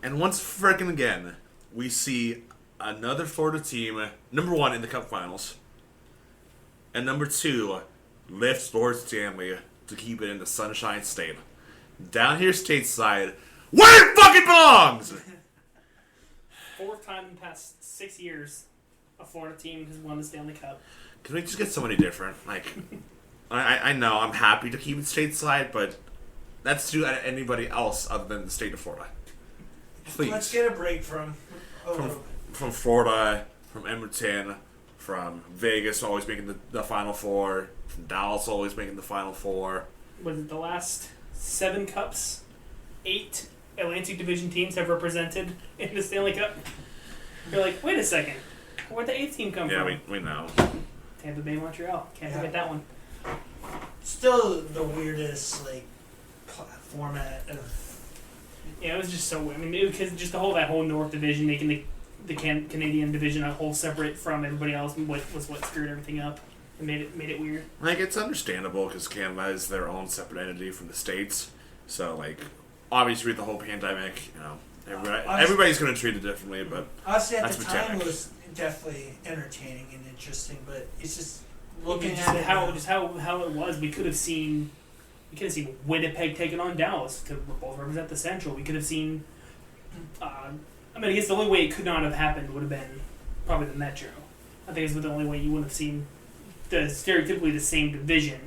And once frickin' again, we see another Florida team, number 1 in the Cup Finals, and number 2 lifts Lord Stanley to keep it in the Sunshine State. Down here stateside, where it fucking belongs! 4th time in the past 6 years, a Florida team has won the Stanley Cup. Can we just get somebody different? Like, I know I'm happy to keep it stateside, but let's do anybody else other than the state of Florida. Please. Let's get a break from Florida, from Edmonton, from Vegas always making the Final Four, from Dallas always making the Final Four. Was it the last 7 Cups? 8 Atlantic Division teams have represented in the Stanley Cup. You're like, wait a second. Where'd the 8th team come from? Yeah, we know. Tampa Bay, Montreal. Can't forget that one. Still the weirdest, format of... Yeah, it was just so... I mean, because just that whole North Division, making the Canadian division a whole separate from everybody else, was what screwed everything up and made it weird. Like, it's understandable because Canada is their own separate entity from the States. So, obviously with the whole pandemic, everybody's going to treat it differently, but honestly, at that's the time, it was definitely entertaining and interesting, but it's just looking at it how it was. We could have seen Winnipeg taking on Dallas to both represent the Central. We could have seen. I guess the only way it could not have happened would have been probably the Metro. I think it's the only way you would have seen stereotypically the same division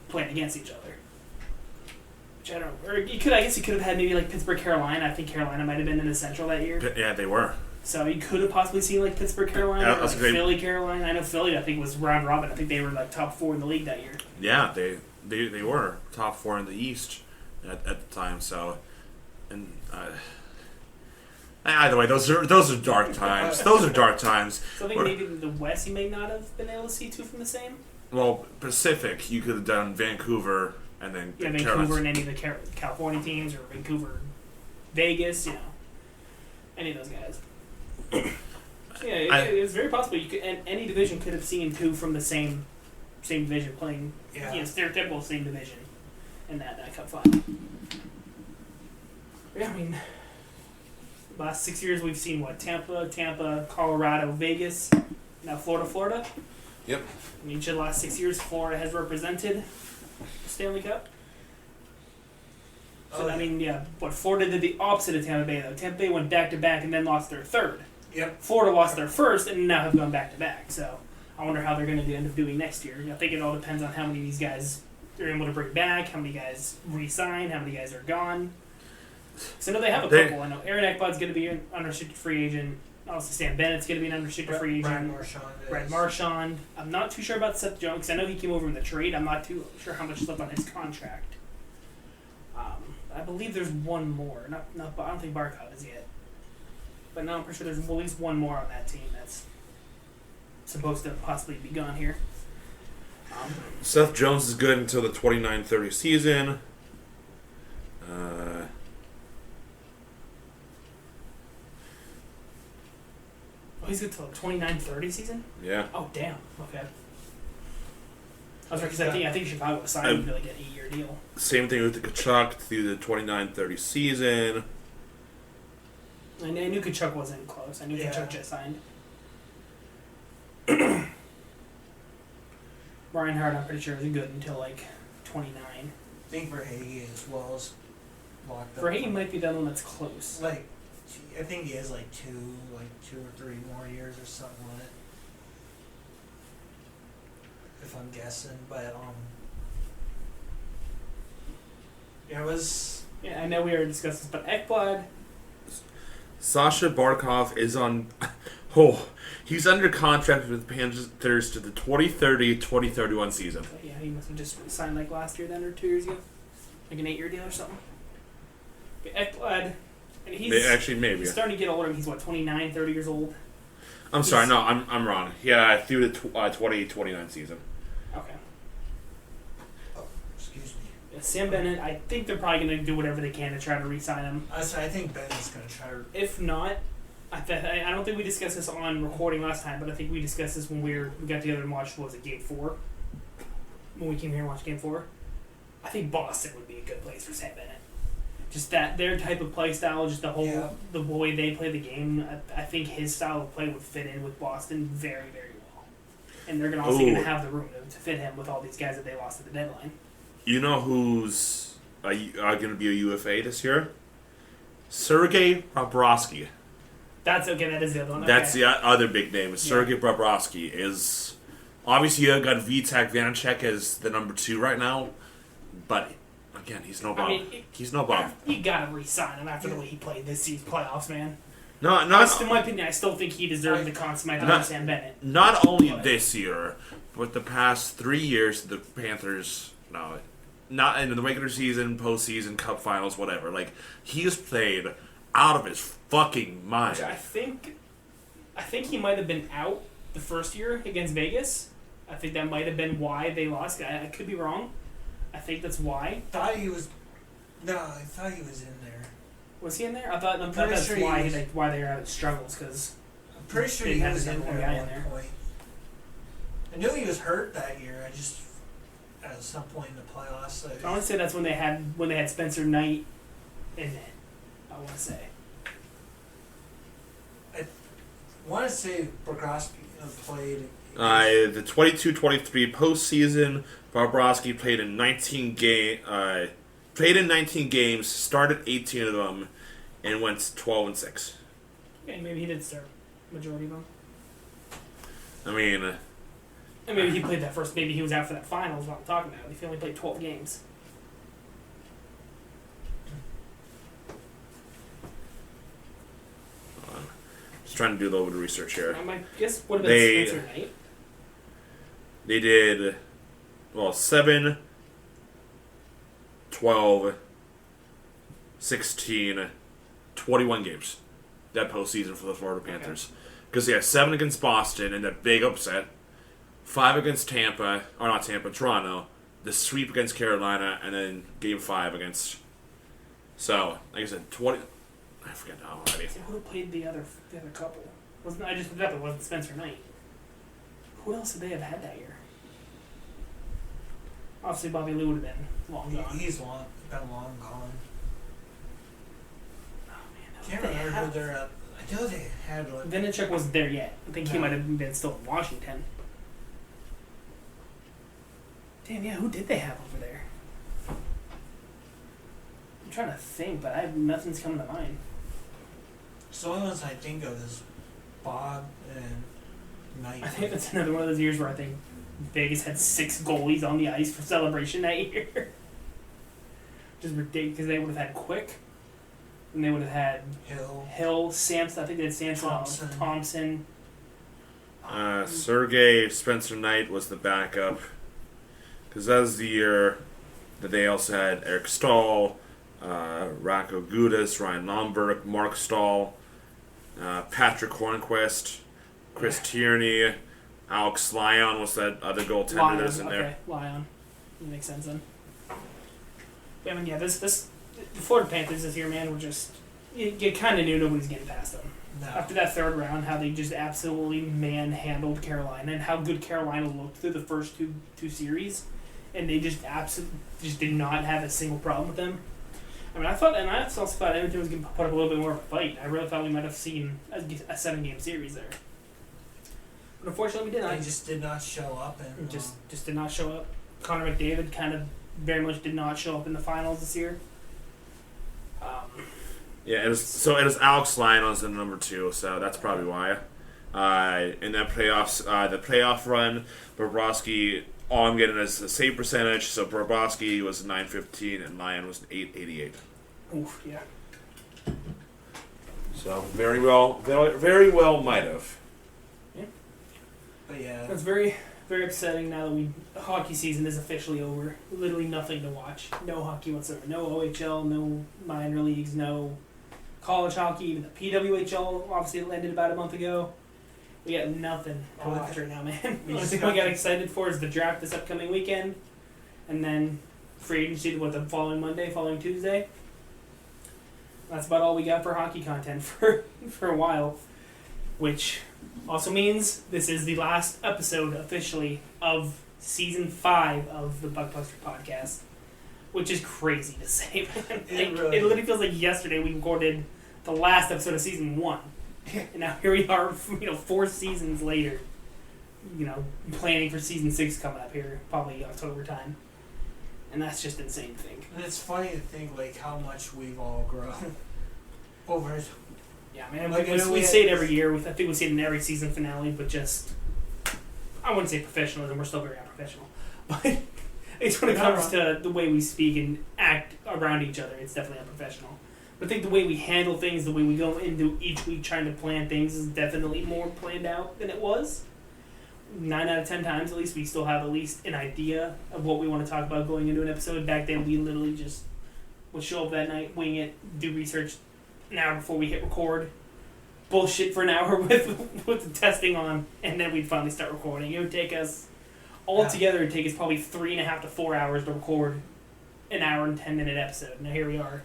playing against each other. Which I don't know. Or you could have had maybe Pittsburgh, Carolina. I think Carolina might have been in the Central that year. yeah, they were. So you could have possibly seen Pittsburgh, Carolina, or Philly, Carolina. I know Philly, I think, was round robin. I think they were top 4 in the league that year. Yeah, they were top 4 in the East at the time. So, and either way, those are dark times. Those are dark times. So I think maybe in the West you may not have been able to see 2 from the same. Well, Pacific, you could have done Vancouver and then Vancouver and any of the California teams, or Vancouver, Vegas, any of those guys. It's very possible you could, and any division could have seen 2 from the same division playing, stereotypical same division in that Cup final. Yeah, last 6 years we've seen Tampa, Colorado, Vegas, now Florida. Yep. Each of the last 6 years, Florida has represented the Stanley Cup. So Florida did the opposite of Tampa Bay though. Tampa Bay went back to back and then lost their 3rd. Yep. Florida lost their 1st and now have gone back to back. So I wonder how they're going to end up doing next year. I think it all depends on how many of these guys they're able to bring back, how many guys re-sign, how many guys are gone. So I know they have a couple. I know Aaron Ekblad's going to be an unrestricted free agent. Also, Sam Bennett's going to be an unrestricted free agent. Brad Marchand. I'm not too sure about Seth Jones because I know he came over in the trade. I'm not too sure how much is left on his contract. I believe there's one more. Not, I don't think Barkov is yet. But no, I'm pretty sure there's at least one more on that team that's supposed to possibly be gone here. Seth Jones is good until the 29-30 season. He's good till the 29-30 season? Yeah. Oh, damn. Okay. I was right, because I think Chicago signed him to an 8-year deal. Same thing with the Kachuk through the 29-30 season. I knew Kachuk wasn't close. I knew Kachuk just signed. Brian Hart, I'm pretty sure, is good until 29. I think Verhaeghe as well is locked up. Verhaeghe might be the one that's close. I think he has 2 or 3 more years or something on it. If I'm guessing, but it was. Yeah, I know we already discussed this, but Ekblad. Sasha Barkov is on. He's under contract with the Panthers to the 2030-2031 season. Yeah, he must have just signed last year then, or 2 years ago, an 8-year deal or something. Okay, Ekblad. And he's starting to get older. He's 29, 30 years old. I'm sorry, no, I'm wrong. Yeah, through the 2029 season. Okay. Oh, excuse me. Yeah, Sam Bennett, I think they're probably going to do whatever they can to try to re-sign him. I think Bennett's going to try to... If not, I don't think we discussed this on recording last time, but I think we discussed this when we got together and watched, Game 4? When we came here and watched Game 4? I think Boston would be a good place for Sam Bennett. just that their type of play style, just the way they play the game. I think his style of play would fit in with Boston very, very well. And they're also going to have the room to fit him with all these guys that they lost at the deadline. You know who's going to be a UFA this year? Sergei Bobrovsky. That's okay. That is the other one. That's the other big name. Sergei Bobrovsky is obviously you got Vitek Vanacek as the number 2 right now, but again, he's no bomb. He's no bomb. You gotta re-sign him after the way he played this season's playoffs, man. In my opinion, I still think he deserved the consummate under Sam Bennett. Not only this year, but the past 3 years, the Panthers. No, not in the regular season, postseason, cup finals, whatever. Like he has played out of his fucking mind. I think he might have been out the first year against Vegas. I think that might have been why they lost. I could be wrong. I think that's why. I thought he was in there. Was he in there? I thought that's sure why they were having struggles because I'm pretty sure he was in there at one point. I knew he was hurt that year. I just at some point in the playoffs. I want to say that's when they had Spencer Knight in it. I want to say. I want to say Bobrovsky played. The 22-23 postseason, Bobrovsky played in 19 games, started 18 of them, and went 12-6. Okay, maybe he did start majority of them. I mean, and maybe he played that first. Maybe he was out for that finals. What I'm talking about. If he only played 12 games. Just trying to do a little bit of research here. I guess would have been Spencer Knight. They did, 7, 12, 16, 21 games that postseason for the Florida Panthers. Because they had 7 against Boston in that big upset, 5 against Toronto, the sweep against Carolina, and then Game 5 against. So, like I said, 20. I forget now already. Who would have played the other couple? I just forgot it wasn't Spencer Knight. Who else would they have had that year? Obviously, Bobby Lou would have been long gone. He's been long gone. Oh man, Can't remember who they're at. I know they had one. Vanacek wasn't there yet. I think he might have been still in Washington. Damn, yeah, who did they have over there? I'm trying to think, but nothing's coming to mind. So the only ones I think of is Bob and Knight. I think that's another one of those years where I think Vegas had 6 goalies on the ice for celebration that year. Just ridiculous, because they would have had Quick, and they would have had Hill, Samson. I think they had Samson, Thompson. Sergei Spencer Knight was the backup, because that was the year that they also had Eric Stahl, Rocco Gudis, Ryan Lomberg, Mark Stahl, Patrick Hornquist, Chris Tierney, Alex Lyon was that other goaltender that's in there. Lyon. That makes sense then. Yeah, I mean, the Florida Panthers this year, man, were just you kind of knew nobody was getting past them. No. After that third round, how they just absolutely manhandled Carolina and how good Carolina looked through the first two series, and they just did not have a single problem with them. I mean, I also thought Edmonton was going to put up a little bit more of a fight. I really thought we might have seen a 7-game series there. But unfortunately, we didn't. They just did not show up. And just did not show up. Connor McDavid kind of very much did not show up in the finals this year. It was Alex Lyon was the number 2, so that's probably why. In that the playoff run, Bobrovsky, all I'm getting is the save percentage. So Bobrovsky was 915 and Lyon was 888. Oof, yeah. So very well might have. Yeah. But yeah, that's very, very upsetting now that the hockey season is officially over. Literally nothing to watch. No hockey whatsoever. No OHL, no minor leagues, no college hockey. Even the PWHL obviously ended about a month ago. We got nothing to watch right now, man. The only thing we got excited for is the draft this upcoming weekend, and then free agency the following Tuesday. That's about all we got for hockey content for a while, which also means this is the last episode officially of Season 5 of the Buckpuster Podcast, which is crazy to say. It literally feels like yesterday we recorded the last episode of season 1, and now here we are, 4 seasons later. Planning for season 6 coming up here, probably October time, and that's just insane to think. And it's funny to think like how much we've all grown over it. Yeah, man. We say it every year. I think we say it in every season finale, but just I wouldn't say professionalism. We're still very unprofessional, but it's when it comes to the way we speak and act around each other. It's definitely unprofessional. But I think the way we handle things, the way we go into each week trying to plan things, is definitely more planned out than it was. 9 out of 10 times, at least, we still have at least an idea of what we want to talk about going into an episode. Back then, we literally just would show up that night, wing it, do research an hour before we hit record, bullshit for an hour with the testing on, and then we'd finally start recording. It would take us, altogether, it would take us probably 3.5 to 4 hours to record an hour and 10-minute episode. Now, here we are.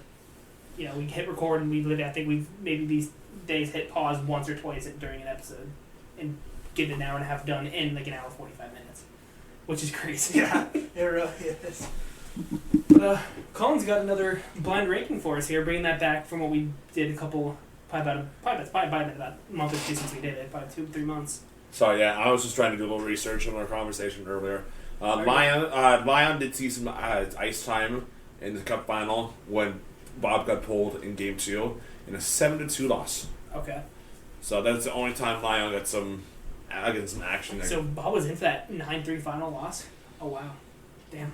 We hit record, and I think we've maybe these days hit pause once or twice during an episode, and get an hour and a half done in like an hour 45 minutes, which is crazy. Yeah, it really is. But Colin's got another blind ranking for us here, bringing that back from what we did probably about a month or two since we did it, probably 2-3 months. So yeah, I was just trying to do a little research on our conversation earlier. Lyon did see some ice time in the Cup final when Bob got pulled in Game 2 in a 7-2 loss. Okay. So that's the only time Lyon got some action there. So Bob was in for that 9-3 final loss? Oh, wow. Damn.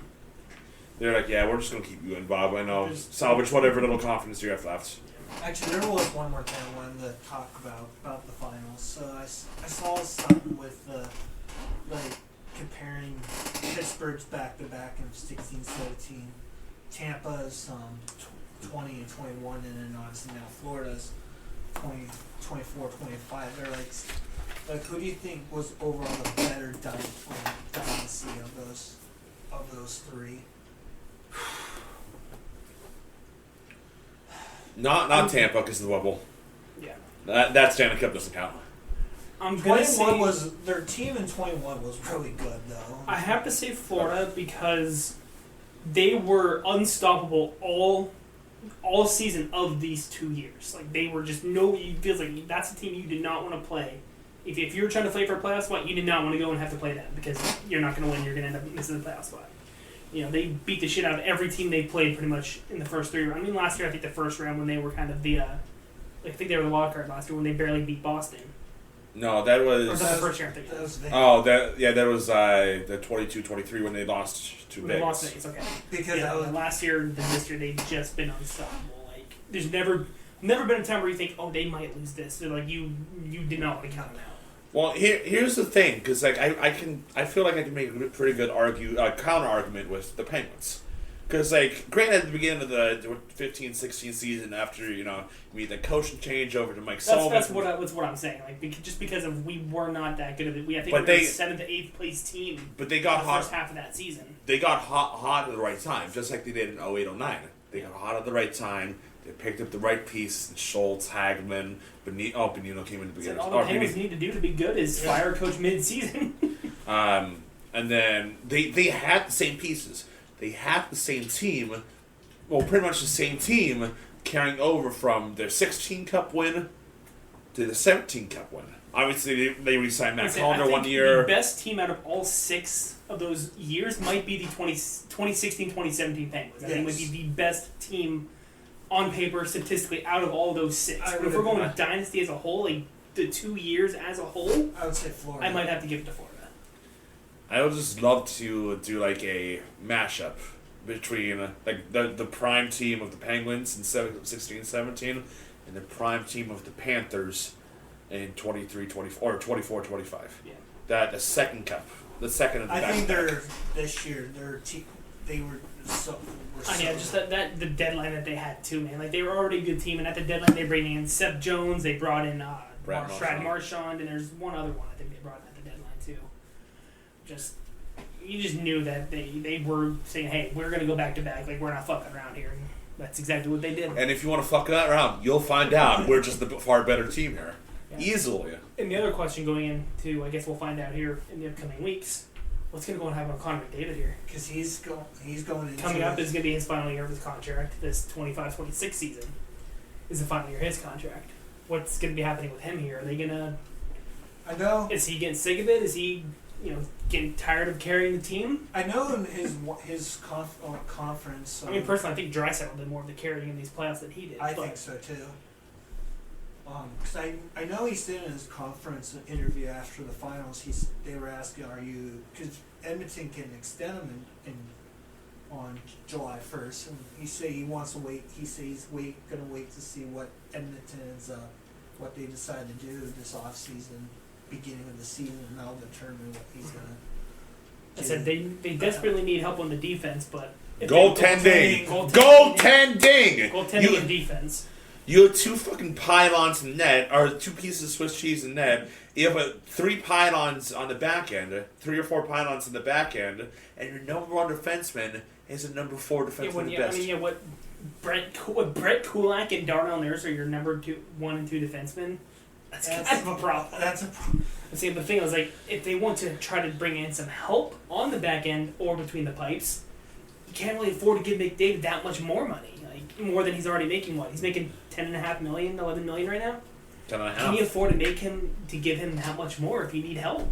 They're like, yeah, we're just going to keep you in, Bob. I know. Salvage whatever little confidence you have left. Actually, there was one more thing I wanted to talk about the finals. So I saw something with comparing Pittsburgh's back-to-back in 16-17, Tampa's 20 and 21, and then obviously now Florida's 20, 24, 25. They're like, who do you think was overall the better dynasty of those three? Not Tampa because of the bubble. Yeah. That Stanley Cup doesn't count. I'm gonna say their team in 21 was really good though. I have to say Florida because they were unstoppable all season of these 2 years. Like they were just it feels like that's a team you did not want to play. If you were trying to play for a playoff spot, you did not want to go and have to play them because you're not going to win. You're going to end up missing the playoff spot. They beat the shit out of every team they played pretty much in the first 3 rounds. I mean, last year I think the first round when they were kind of I think they were the wild card last year when they barely beat Boston. No, that was. Or was that the first year I'm thinking? That was the 22-23 when they lost to Vegas. They lost Vegas, okay. Because last year and this year they've just been unstoppable. Like there's never been a time where you think, oh, they might lose this. They're like you did not want to count them out. Well, here's the thing, because like I feel like I can make a pretty good counter argument with the Penguins, because like granted at the beginning of the 15-16 season after we made the coaching change over to Mike Sullivan. That's what I'm saying. Like just because we were not that good of it, I think we were a 7th to 8th place team. But they got the hot first half of that season. They got hot at the right time, just like they did in 08-09. They got hot at the right time. They picked up the right piece. Schultz, Hagman, Benino came in the beginning. All the Penguins need to do to be good is fire coach mid-season. And then they had the same pieces. They had the same team. Well, pretty much the same team carrying over from their 16 Cup win to the 17 Cup win. Obviously, they re-signed Matt Calder 1 year. The best team out of all 6 of those years might be the 2016-2017 Penguins. I think it would be the best team on paper, statistically, out of all those 6. But if we're going with Dynasty as a whole, like the 2 years as a whole, I would say Florida. I might have to give it to Florida. I would just love to do like a mashup between like the prime team of the Penguins in 16-17 and the prime team of the Panthers in 23-24 or 24-25. Yeah. That the second cup, the second of the I think this year they were so. Just that the deadline that they had too, man. Like they were already a good team, and at the deadline they bring in Seth Jones, they brought in Brad Marchand, and there's one other one I think they brought in at the deadline too. You just knew that they were saying, hey, we're gonna go back to back, like we're not fucking around here. And that's exactly what they did. And if you want to fuck that around, you'll find out we're just the far better team here, easily. And the other question going into, I guess we'll find out here in the upcoming weeks, What's going to go and happen with Connor McDavid here? Because he's going into Coming up is going to be his final year of his contract. This 25-26 season is the final year of his contract. What's going to be happening with him here? Are they going to... I know. Is he getting sick of it? Is he, getting tired of carrying the team? I know in his conference. I mean, personally, I think Draisaitl did more of the carrying in these playoffs than he did. I think so too. Because I know he said in his conference interview after the finals, they were asking, "Are you?" Because Edmonton can extend him on July 1st, and he said he wants to wait. He said he's gonna wait to see what Edmonton's what they decide to do this off season, beginning of the season, and that'll determine what he's gonna. I said they desperately need help on the defense, but Goaltending and defense. You have two fucking pylons in net, or two pieces of Swiss cheese in net. You have three pylons on the back end, 3 or 4 pylons on the back end, and your number one defenseman is a number 4 defenseman. What Brett Kulak and Darnell Nurse are your number 1 and 2 defensemen. That's kind of a problem. That's a problem. See, the thing is, if they want to try to bring in some help on the back end or between the pipes, you can't really afford to give McDavid that much more money. More than he's already making. What, he's making $10.5 million, $11 million right now. 10.5. Can you afford to give him that much more if you need help?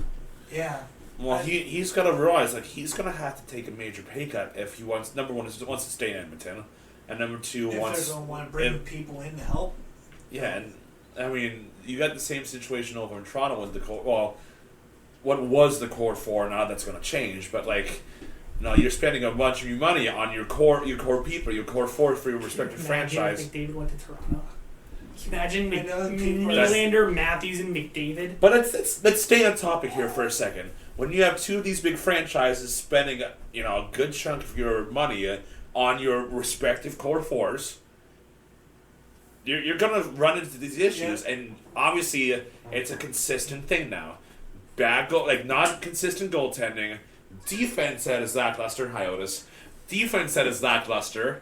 Yeah. Well, he's got to realize he's going to have to take a major pay cut if he wants. Number one, wants to stay in Edmonton, and number 2 if wants. If they're going to want to bring people in to help. Yeah, and I mean, you got the same situation over in Toronto with the core. Well, what was the core 4? Now that's going to change, but no, you're spending a bunch of your money on your core people, your core 4 for your respective franchise. McDavid went to Toronto. Can you imagine Nylander, Matthews, and McDavid? But let's stay on topic here for a second. When you have 2 of these big franchises spending a good chunk of your money on your respective core 4s, you're gonna run into these issues, and obviously it's a consistent thing now. Not consistent goaltending. Defense that is lackluster, Hyotis. Defense that is lackluster,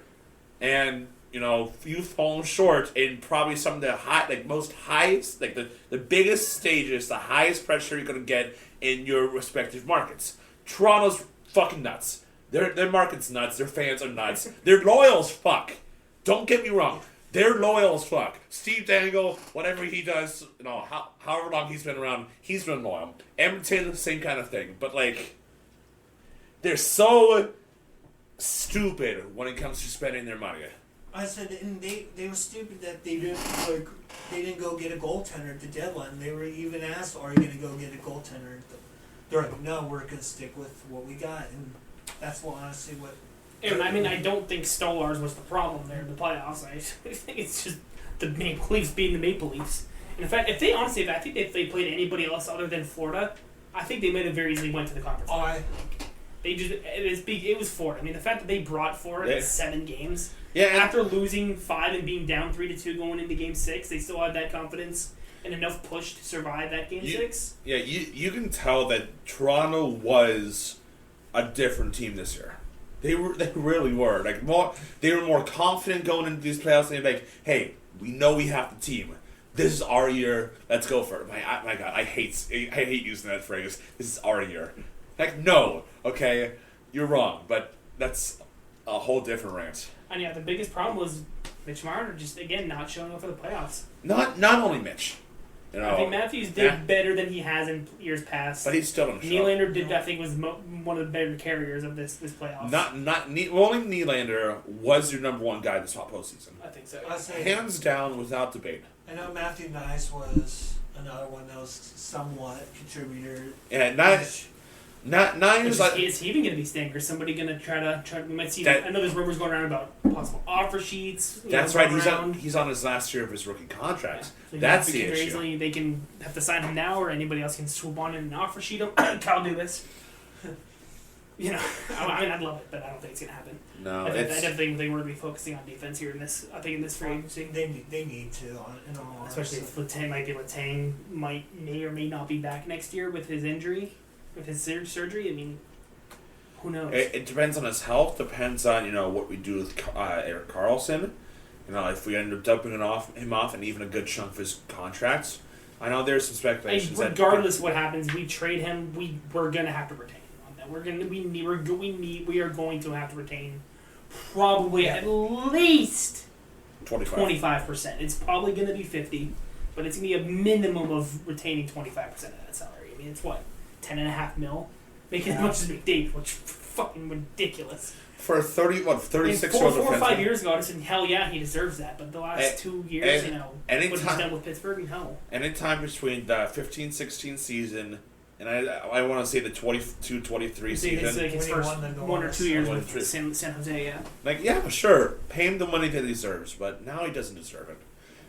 and you've fallen short in probably some of the highest, the biggest stages, the highest pressure you're gonna get in your respective markets. Toronto's fucking nuts. Their market's nuts. Their fans are nuts. They're loyal as fuck. Don't get me wrong. They're loyal as fuck. Steve Dangle, whatever he does, however long he's been around, he's been loyal. Edmonton, same kind of thing, but they're so stupid when it comes to spending their money. I said, and they were stupid that they didn't go get a goaltender at the deadline. They were even asked, "Are you going to go get a goaltender?" They're like, "No, we're going to stick with what we got," and that's honestly what. And I don't think Stolarz was the problem there in the playoffs. I think it's just the Maple Leafs being the Maple Leafs. And in fact, I think if they played anybody else other than Florida, I think they might have very easily went to the conference. It was Florida. I mean, the fact that they brought Florida to 7 games. Yeah. After losing 5 and being down 3-2 going into Game 6, they still had that confidence and enough push to survive that Game 6. Yeah, you can tell that Toronto was a different team this year. They really were. They were more confident going into these playoffs. They're like, "Hey, we know we have the team. This is our year. Let's go for it." My God, I hate using that phrase. This is our year. No. Okay, you're wrong, but that's a whole different rant. And yeah, the biggest problem was Mitch Marner just again not showing up for the playoffs. Not only Mitch. I think Matthews did better than he has in years past. But he's still on the show. Nylander did, I think, was one of the better carriers of this playoffs. Only Nylander was your number 1 guy this postseason. I think so. Hands down, without debate. I know Matthew Nice was another one that was somewhat contributor. Yeah, Nice. Is he even going to be staying? Or is somebody going to try to? We might see. I know there's rumors going around about possible offer sheets. That's right. He's on his last year of his rookie contract. Yeah. So that's the issue. Easily, they can have to sign him now, or anybody else can swoop on in an offer sheet. Kyle do this. I'd love it, but I don't think it's going to happen. No, I don't think they were going to be focusing on defense here in this. I think in this free agency, they need to. In all especially if Letang may or may not be back next year with his injury. With his surgery, I mean, who knows? It depends on his health. Depends on what we do with Erik Karlsson. If we end up dumping him off, and even a good chunk of his contracts. I know there's some speculations. Regardless of what happens, we trade him. We're gonna have to retain him we are going to have to retain probably at least 25%. It's probably going to be 50, but it's going to be a minimum of retaining 25% of that salary. I mean, it's what, $10.5 million, making as much as McDavid, which is fucking ridiculous. For a 36 4 year old or 5 years ago, I said, hell yeah, he deserves that. But the last 2 years, what he's done with Pittsburgh, no. Anytime between the 15-16 season and I want to say the 22-23 season. It's like his first 1 or 2 years with San Jose, yeah. Like, yeah, sure, pay him the money that he deserves, but now he doesn't deserve it.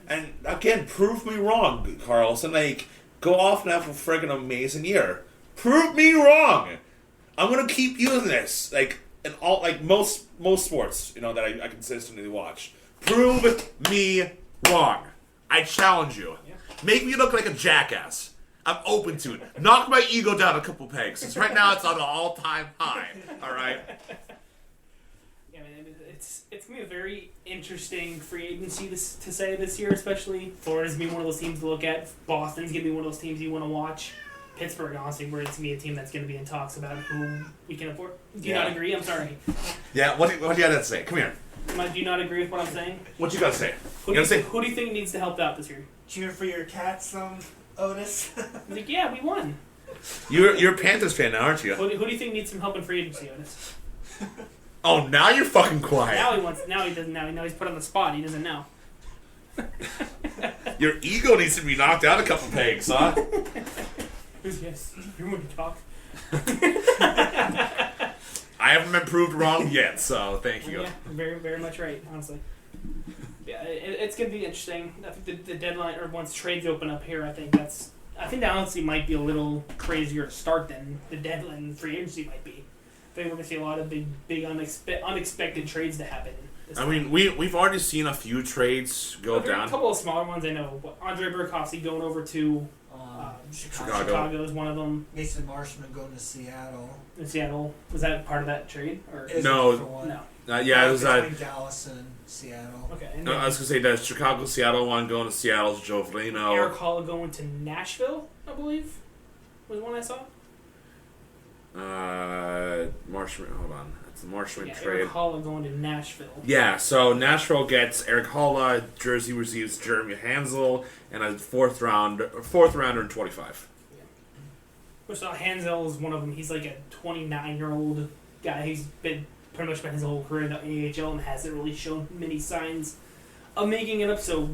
And again, prove me wrong, Carlson. Like, go off and have a friggin' amazing year. Prove me wrong. I'm gonna keep using this. Like, in all, like most sports, that I consistently watch. Prove me wrong. I challenge you. Yeah. Make me look like a jackass. I'm open to it. Knock my ego down a couple pegs. Because right now it's on an all-time high. All right. Yeah, man, it's gonna be a very interesting free agency to say this year, especially. Florida's gonna be one of those teams to look at. Boston's gonna be one of those teams you want to watch. Pittsburgh, honestly, where it's going to be a team that's going to be in talks about who we can afford. Do you not agree? I'm sorry. Yeah, what do you got to say? Come here. Do you not agree with what I'm saying? What you got to say? Who do you think needs to help out this year? Cheer for your Cats, Otis. Like, yeah, we won. You're a Panthers fan now, aren't you? Who do you think needs some help in free agency, Otis? Oh, now you're fucking quiet. Now he doesn't know. Now he's put on the spot. He doesn't know. Your ego needs to be knocked out a couple pegs, huh? Yes, you want to talk. I haven't been proved wrong yet, so thank you. Yeah, very, very much right, honestly. Yeah, it's going to be interesting. I think the deadline, or once trades open up here, I think that honestly might be a little crazier to start than the deadline free agency might be. I think we're going to see a lot of big unexpected trades to happen. I mean, we've already seen a few trades go down. A couple of smaller ones, I know. Andre Burakovsky going over to Chicago is one of them. Mason Marshman going to Seattle. In Seattle, was that part of that trade? Or no. Yeah, it was between Dallas and Seattle. Okay. No, I was gonna say the Chicago-Seattle one going to Seattle's Joe Veleno. Eric Hall going to Nashville, I believe, was one I saw. Marshman. Hold on. The Marshman trade. Eric Halla going to Nashville. Yeah, so Nashville gets Eric Halla, Jersey receives Jeremy Hansel, and a fourth rounder in 25. Yeah. Which Hansel is one of them. He's like a 29-year-old guy. He's been pretty much spent his whole career in the AHL and hasn't really shown many signs of making it up. So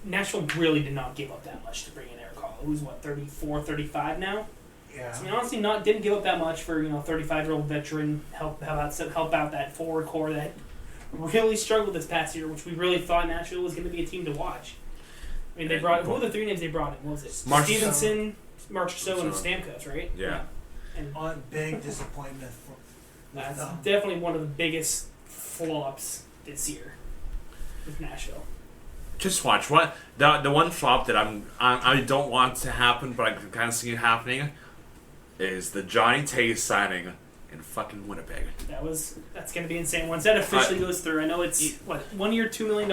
Nashville really did not give up that much to bring in Eric Halla, who's 34, 35 now. Yeah. So, I mean, honestly, didn't give up that much for 35-year-old veteran help out that forward core that really struggled this past year, which we really thought Nashville was going to be a team to watch. I mean, who were the three names they brought in? What was it? Stevenson, Marchessault, and Stamkos, right? Yeah. And big disappointment that's definitely one of the biggest flops this year with Nashville. Just watch the one flop that I don't want to happen, but I can kind of see it happening. Is the Johnny Tays signing in fucking Winnipeg. That's going to be insane. Once that officially goes through, I know it's, 1 year, $2 million?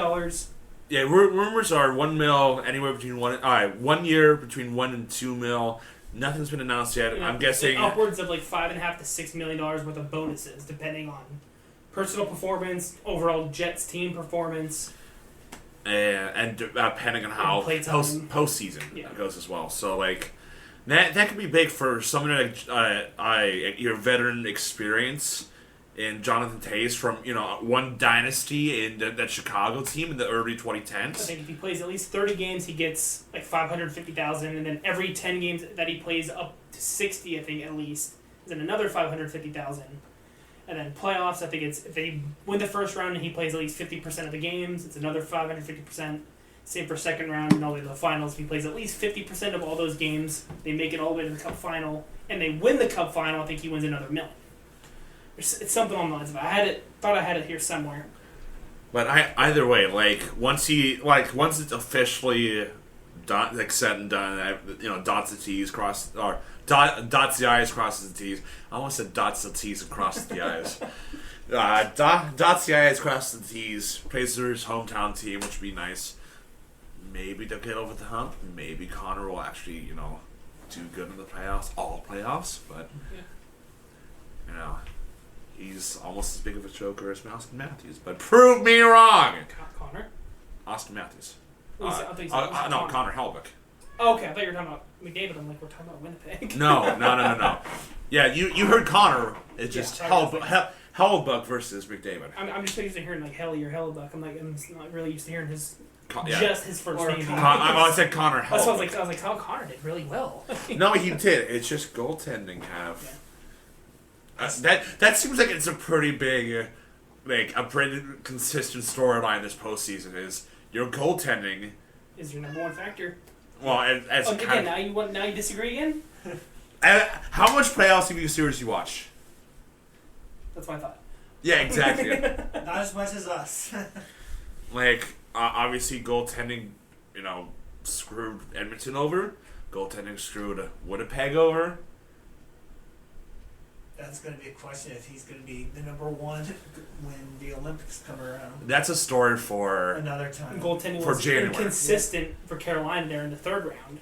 Yeah, rumors are $1 million, anywhere between 1 year between $1 and $2 million. Nothing's been announced yet. I'm guessing upwards of $5.5 to $6 million worth of bonuses, depending on personal performance, overall Jets team performance. And depending on how postseason goes as well. So, that could be big for someone like your veteran experience in Jonathan Tays from one dynasty in that Chicago team in the early 2010s. I think if he plays at least 30 games, he gets $550,000, and then every 10 games that he plays up to 60, I think at least, is then another $550,000. And then playoffs, I think if they win the first round and he plays at least 50% of the games, it's another 550%. Same for second round and all the way to the finals. If he plays at least 50% of all those games, they make it all the way to the Cup final, and they win the Cup final, I think he wins another $1 million. It's something on the lines of thought I had it here somewhere. But either way, once it's officially done, said and done, dots the T's, dots the I's, crosses the T's. I almost said dots the T's and crosses the I's. Dots the I's, crosses the T's, plays for his hometown team, which would be nice. Maybe they'll get over the hump. Maybe Connor will actually, do good in the playoffs, all playoffs. But You know, he's almost as big of a choker as Austin Matthews. But prove me wrong! Connor? Austin Matthews. I thought you said No, Connor Hellebuyck. Oh, okay, I thought you were talking about McDavid. I'm like, we're talking about Winnipeg. No. Yeah, you heard Connor. It's just Yeah, Hellebuyck versus McDavid. I'm just used to hearing like Helly or Hellebuck. I'm not really used to hearing his Yeah. just his first name. I said Connor Hellebuyck. That's what I was like, oh, Connor did really well. No, he did. It's just goaltending have. Yeah. That seems like it's a pretty big, like a pretty consistent storyline this postseason. Is your goaltending is your number one factor? Well, as again, now you disagree again. How much playoff TV series you watch? That's what I thought. Yeah, exactly. Not as much as us. Like obviously, goaltending, screwed Edmonton over. Goaltending screwed Winnipeg over. That's going to be a question if he's going to be the number one when the Olympics come around. That's a story for another time. Goaltending for was January. inconsistent for Carolina there in the third round.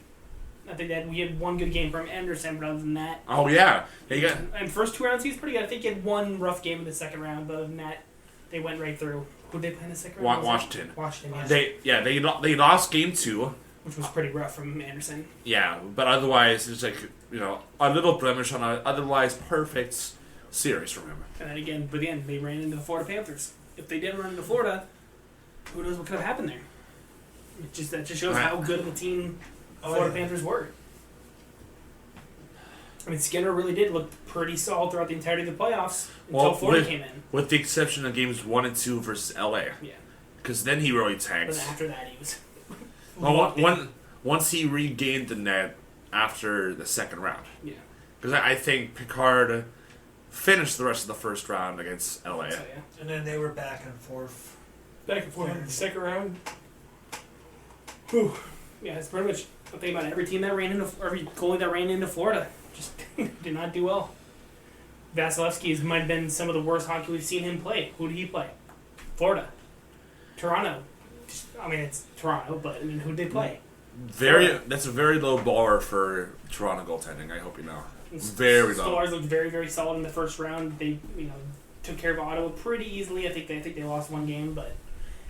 I think that we had one good game from Anderson, but other than that, oh yeah, and first 2 rounds he was pretty good. I think he had one rough game in the second round, but other than that, they went right through. Who did they play in the second round? Washington. Washington. Yeah. They lost game 2, which was pretty rough from Anderson. Yeah, but otherwise it's like a little blemish on an otherwise perfect series from him. And then again, by the end, they ran into the Florida Panthers. If they didn't run into Florida, who knows what could have happened there? That just shows how good of a team Florida Panthers were. I mean, Skinner really did look pretty solid throughout the entirety of the playoffs until Florida came in. With the exception of games 1 and 2 versus LA. Yeah. Because then he really tanked. But after that, he was. Well, once he regained the net after the second round. Yeah. Because I think Picard finished the rest of the first round against LA. So, yeah. And then they were back and forth. Back and forth in the second round. Whew. Yeah, it's pretty much the thing about every goalie that ran into Florida just did not do well. Vasilevsky might have been some of the worst hockey we've seen him play. Who did he play? Florida. Toronto. It's Toronto, but who did they play? That's a very low bar for Toronto goaltending. I hope you know. Very low. Stars looked very, very solid in the first round. They, took care of Ottawa pretty easily. I think they lost one game, but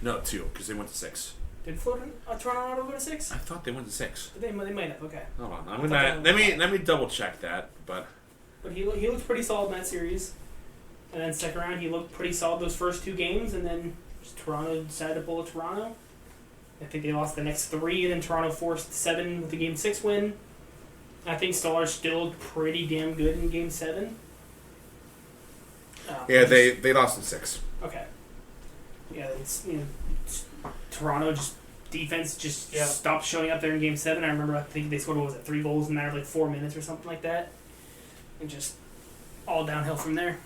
no, 2 because they went to 6. Did Toronto and Ottawa go to 6? I thought they went to 6. They might have. Okay. Hold on, let me double check that. But he looked pretty solid in that series, and then second round he looked pretty solid those first 2 games, and then Toronto decided to pull a Toronto. I think they lost the next 3, and then Toronto forced 7 with the Game 6 win. I think Stolarz still pretty damn good in Game 7. Yeah, they lost in 6. Okay. Yeah, Toronto defense stopped showing up there in Game 7. I think they scored 3 goals in a matter of like 4 minutes or something like that, and just all downhill from there.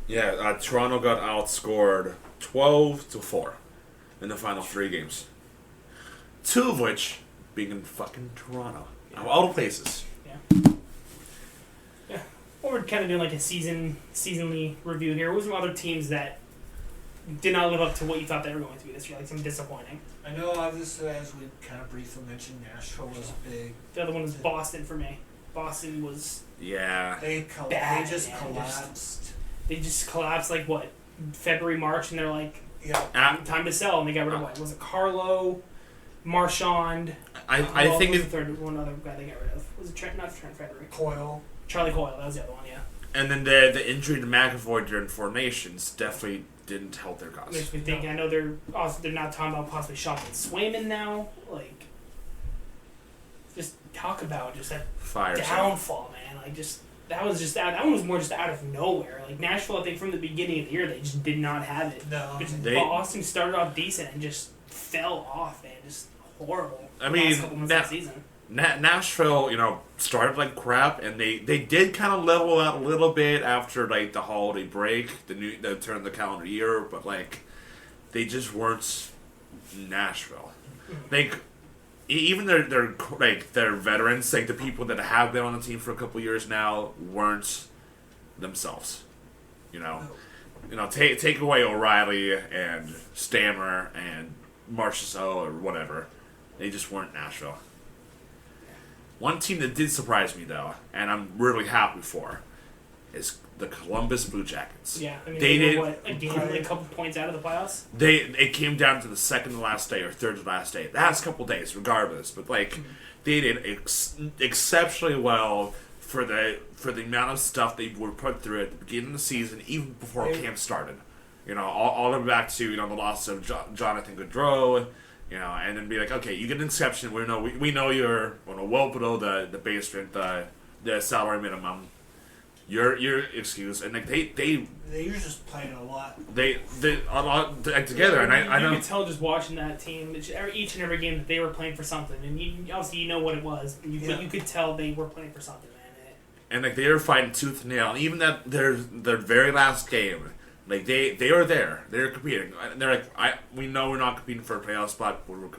Yeah, Toronto got outscored 12-4 in the final 3 games. 2 of which being in fucking Toronto. Yeah. Of all the places. Yeah. Yeah. Well, we're kind of doing like a seasonally review here. What were some other teams that did not live up to what you thought they were going to be this year? Like some disappointing. I know, obviously, as we kind of briefly mentioned, Nashville was big. The other one was Boston for me. Boston was... Yeah. They just collapsed. They just collapsed like what? February, March, and they're like, time to sell, and they got rid of what? Was it Carlo, Marchand? I think was the third one other guy they got rid of. Was it not Trent Frederick? Charlie Coyle, that was the other one, yeah. And then the injury to McAvoy during Four Nations definitely didn't help their cause. Makes me think. I know they're not talking about possibly shopping Swayman now. Like, just talk about just that downfall, man. Like, that one was more just out of nowhere. Like Nashville, I think from the beginning of the year they just did not have it. No, Boston started off decent and just fell off, man. Just horrible. I mean, last couple months of the season. Nashville, started like crap, and they did kind of level out a little bit after like the holiday break, the turn of the calendar year, but like they just weren't Nashville. Like even their veterans, like the people that have been on the team for a couple years now, weren't themselves. Take away O'Reilly and Stammer and Marchessault or whatever, they just weren't Nashville. One team that did surprise me, though, and I'm really happy for, is the Columbus Blue Jackets. Yeah, I mean, They they did. were, a game, a couple points out of the playoffs. It came down to the second to last day or third to last day. The last couple days, regardless. But they did exceptionally well for the amount of stuff they were put through at the beginning of the season, even before camp started. All the way back to the loss of Jonathan Gaudreau. And then be like, okay, you get an exception. We know you're well below the base rent, the salary minimum. Your excuse, and they were just playing a lot. They a lot together, and I know you could tell just watching that team each and every game that they were playing for something, and obviously what it was, but you could tell they were playing for something, man. And they were fighting tooth and nail, and even that their very last game, they were there, they were competing, and they're we know we're not competing for a playoff spot, but we're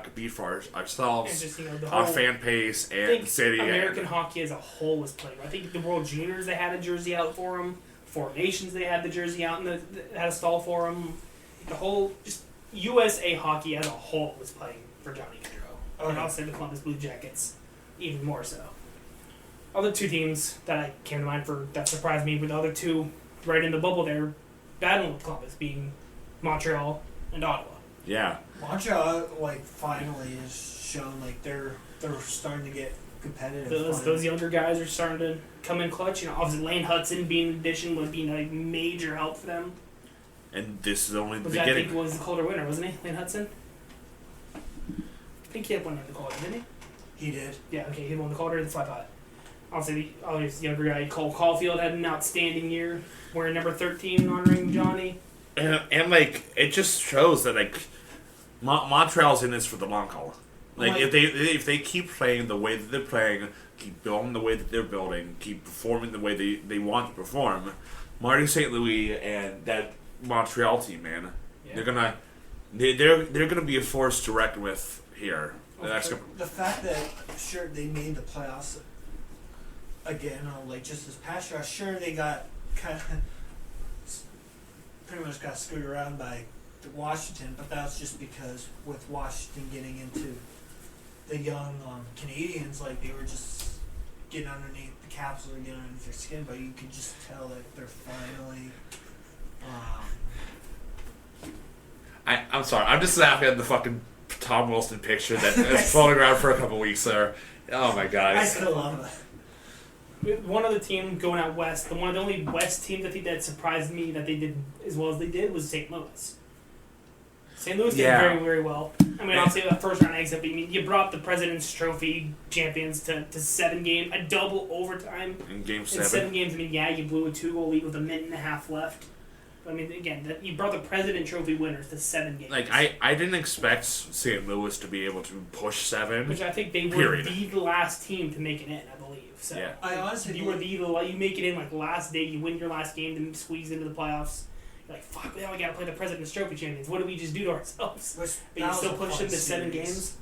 compete for ourselves, and just, our fan base, and the city. American hockey as a whole was playing. I think the World Juniors, they had a jersey out for them. Four Nations, they had the jersey out and had a stall for them. The whole, just USA hockey as a whole was playing for Johnny Gaudreau. Okay. And I'll say the Columbus Blue Jackets even more so. Other two teams that came to mind that surprised me were the other two right in the bubble there, battling with Columbus, being Montreal and Ottawa. Yeah. Montreal, finally has shown they're starting to get competitive. Those younger guys are starting to come in clutch. Obviously Lane Hudson being an addition would be a major help for them. And this is only the I beginning. think was the Calder winner, wasn't he, Lane Hudson? I think he had one in the Calder, didn't he? He did. Yeah, okay, he won the Calder. That's what I thought. Obviously, the younger guy, Cole Caulfield, had an outstanding year, wearing number 13, honoring Johnny. And it just shows that Montreal's in this for the long haul. If they keep playing the way that they're playing, keep building the way that they're building, keep performing the way they want to perform, Marty St. Louis and that Montreal team, man, they're gonna be a force to reckon with here. The fact that they made the playoffs again, just this past year, sure they got pretty much got screwed around by Washington, but that was just because with Washington getting into the young Canadians, they were just getting underneath the Caps or getting underneath their skin, but you could just tell that they're finally. I'm sorry, I'm just laughing at the fucking Tom Wilson picture that has floating around for a couple weeks there. Oh my god! I still love it. One other team going out west, one of the only West teams I think that surprised me that they did as well as they did was St. Louis. St. Louis did very, very well. I mean, I'll say the first round exit, but you brought the President's Trophy champions to 7 games, a double overtime. In Game 7. In 7 games, you blew a 2-goal lead with a minute and a half left. But, again, you brought the President Trophy winners to 7 games. I didn't expect St. Louis to be able to push 7. Which I think they were the last team to make it in, I believe. So yeah. I honestly you make it in last day, you win your last game, then squeeze into the playoffs. You're like, fuck, now we gotta play the President's Trophy champions. What did we just do to ourselves? But you still push them to 7 games.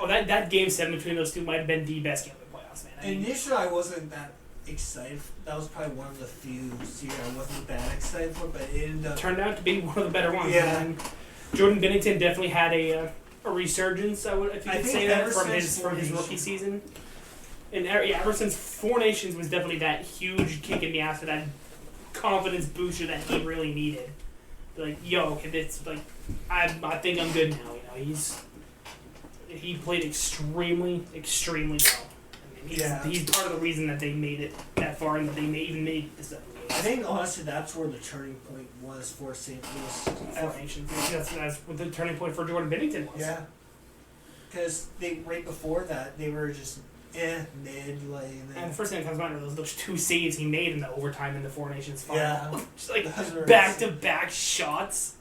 That game 7 between those two might have been the best game of the playoffs, man. Initially, I wasn't that excited. That was probably one of the few series I wasn't that excited for, but it ended up turned out to be one of the better ones. Yeah. And Jordan Binnington definitely had a resurgence, if you could say that, from his rookie season. And ever since 4 Nations was definitely that huge kick in the ass, for that confidence booster that he really needed. It's I think I'm good now. He played extremely, extremely well. He's part of the reason that they made it that far and that they even made the 7 games. I think honestly that's where the turning point was for St. Louis. 4 Nations. That's what the turning point for Jordan Binnington was. Yeah. Because right before that they were just mid, and the first thing that comes to mind are those 2 saves he made in the overtime in the 4 Nations final. Yeah. Just back-to-back shots.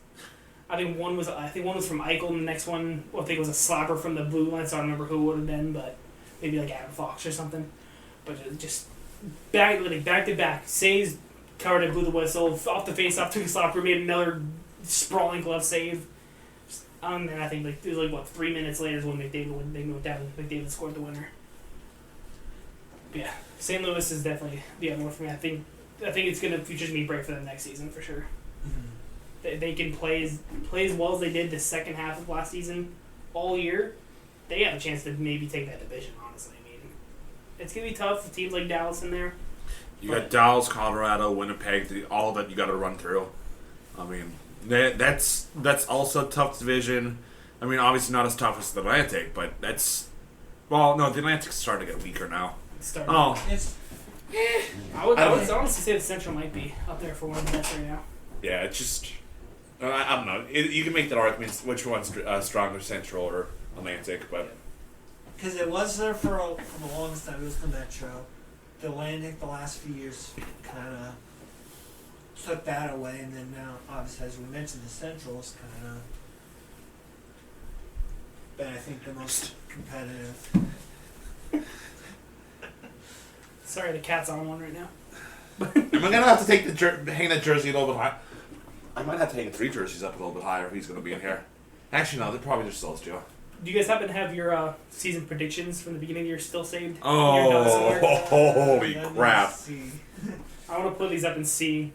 I think one was from Eichel, and the next one, I think it was a slapper from the blue line, so I don't remember who it would have been, but maybe Adam Fox or something. But just back-to-back saves, covered it, blew the whistle, off the face-off, took a slapper, made another sprawling glove save. And then I think it was 3 minutes later is when they moved down. McDavid scored the winner. Yeah, St. Louis is definitely the other one for me. I think it's going to future me bright for them next season for sure. Mm-hmm. They can play as well as they did the second half of last season all year. They have a chance to maybe take that division, honestly. It's going to be tough with teams like Dallas in there. You got Dallas, Colorado, Winnipeg, all that you got to run through. I mean, that's also a tough division. I mean, obviously not as tough as the Atlantic, but that's... Well, no, the Atlantic's starting to get weaker now. Oh. It's I would honestly say the Central might be up there for one of the best right now. Yeah, it's just... I don't know. You can make that argument which one's stronger, Central or Atlantic, but... because it was there for the longest time. It was the Metro. The Atlantic, the last few years, kind of took that away, and then now, obviously, as we mentioned, the Central is kind of been, I think, the most competitive. Sorry, the cat's on one right now. Am I gonna have to take hang that jersey a little bit high? I might have to hang 3 jerseys up a little bit higher if he's gonna be in here. Actually, no, they're probably just those, Joe. Do you guys happen to have your season predictions from the beginning of the year still saved? Oh, holy crap. I want to put these up and see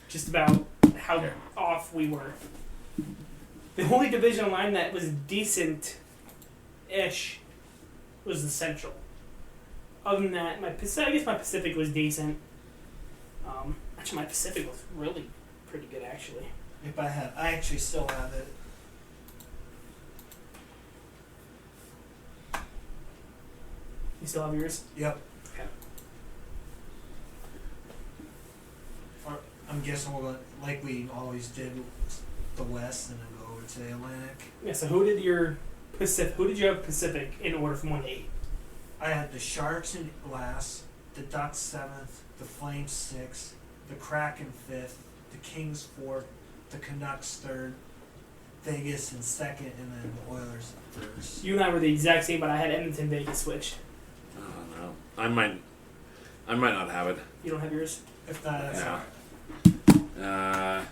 just about how off we were. The only division line that was decent-ish was the Central. Other than that, I guess my Pacific was decent. Actually, my Pacific was really pretty good, actually. I actually still have it. You still have yours? Yep. Okay. I'm guessing we'll go, like we always did, the West, and then go over to the Atlantic. Yeah. So who did you have Pacific in order from 1 to 8? I had the Sharks in last, the Ducks 7th, the Flames 6th, the Kraken 5th, the Kings 4th, the Canucks 3rd, Vegas in 2nd, and then the Oilers 1st. You and I were the exact same, but I had Edmonton Vegas switched. I don't know. I might not have it. You don't have yours? If not, that's Yeah. Yeah,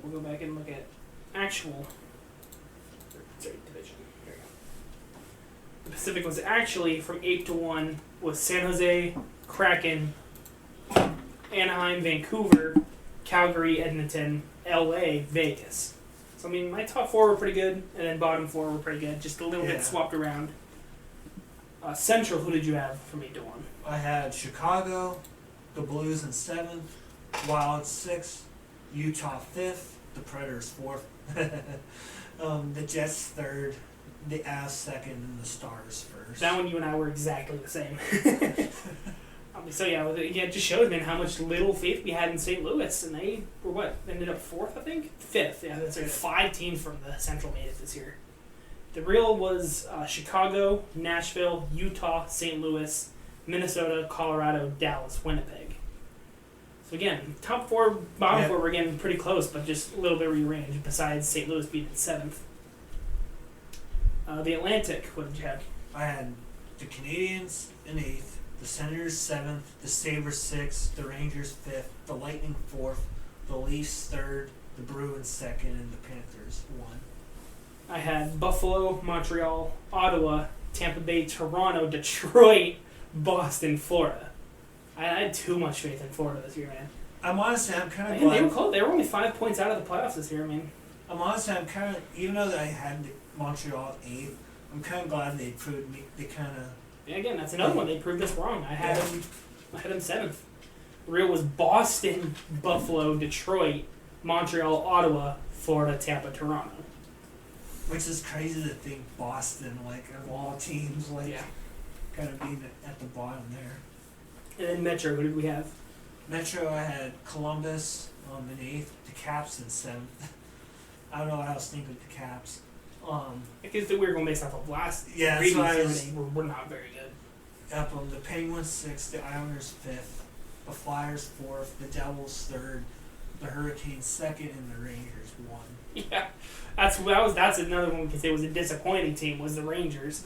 we'll go back and look at actual division. Here we go. The Pacific was actually from 8 to 1 was San Jose, Kraken, Anaheim, Vancouver, Calgary, Edmonton, LA, Vegas. So I mean, my top 4 were pretty good, and then bottom 4 were pretty good, just a little bit swapped around. Central, who did you have from 8 to 1? I had Chicago, the Blues in 7th, Wild 6th, Utah 5th, the Predators 4th, the Jets 3rd, the Avs 2nd, and the Stars 1st. That one, you and I were exactly the same. So yeah, it just shows, man, how much little faith we had in St. Louis, and they were what, ended up 4th, I think, 5th. Yeah, that's like 5 teams from the Central made it this year. The real was Chicago, Nashville, Utah, St. Louis, Minnesota, Colorado, Dallas, Winnipeg. So again, top 4, bottom 4 were getting pretty close, but just a little bit rearranged. Besides St. Louis being in 7th. The Atlantic, what did you have? I had the Canadiens in 8th, the Senators 7th, the Sabres 6th, the Rangers 5th, the Lightning 4th, the Leafs 3rd, the Bruins 2nd, and the Panthers 1. I had Buffalo, Montreal, Ottawa, Tampa Bay, Toronto, Detroit, Boston, Florida. I had too much faith in Florida this year, man. I'm honestly, I'm kind of They were glad. close. They were only 5 points out of the playoffs this year. I mean, I'm kind of, even though I had Montreal 8th, I'm kind of glad they proved me. They kind of. yeah, again, that's another one. They proved us wrong. I had them 7th. The real was Boston, Buffalo, Detroit, Montreal, Ottawa, Florida, Tampa, Toronto. Which is crazy to think Boston, like, of all teams, like, kind of being at the bottom there. And then Metro, who did we have? Metro, I had Columbus in 8th, the Caps in 7th. I don't know what I was thinking with the Caps. Because we were going based off of last Yeah, previous that's why I year, was- we're not very good. Up the Penguins 6th, the Islanders 5th, the Flyers 4th, the Devils 3rd, the Hurricanes 2nd, and the Rangers 1. Yeah, that's another one we can say was a disappointing team was the Rangers.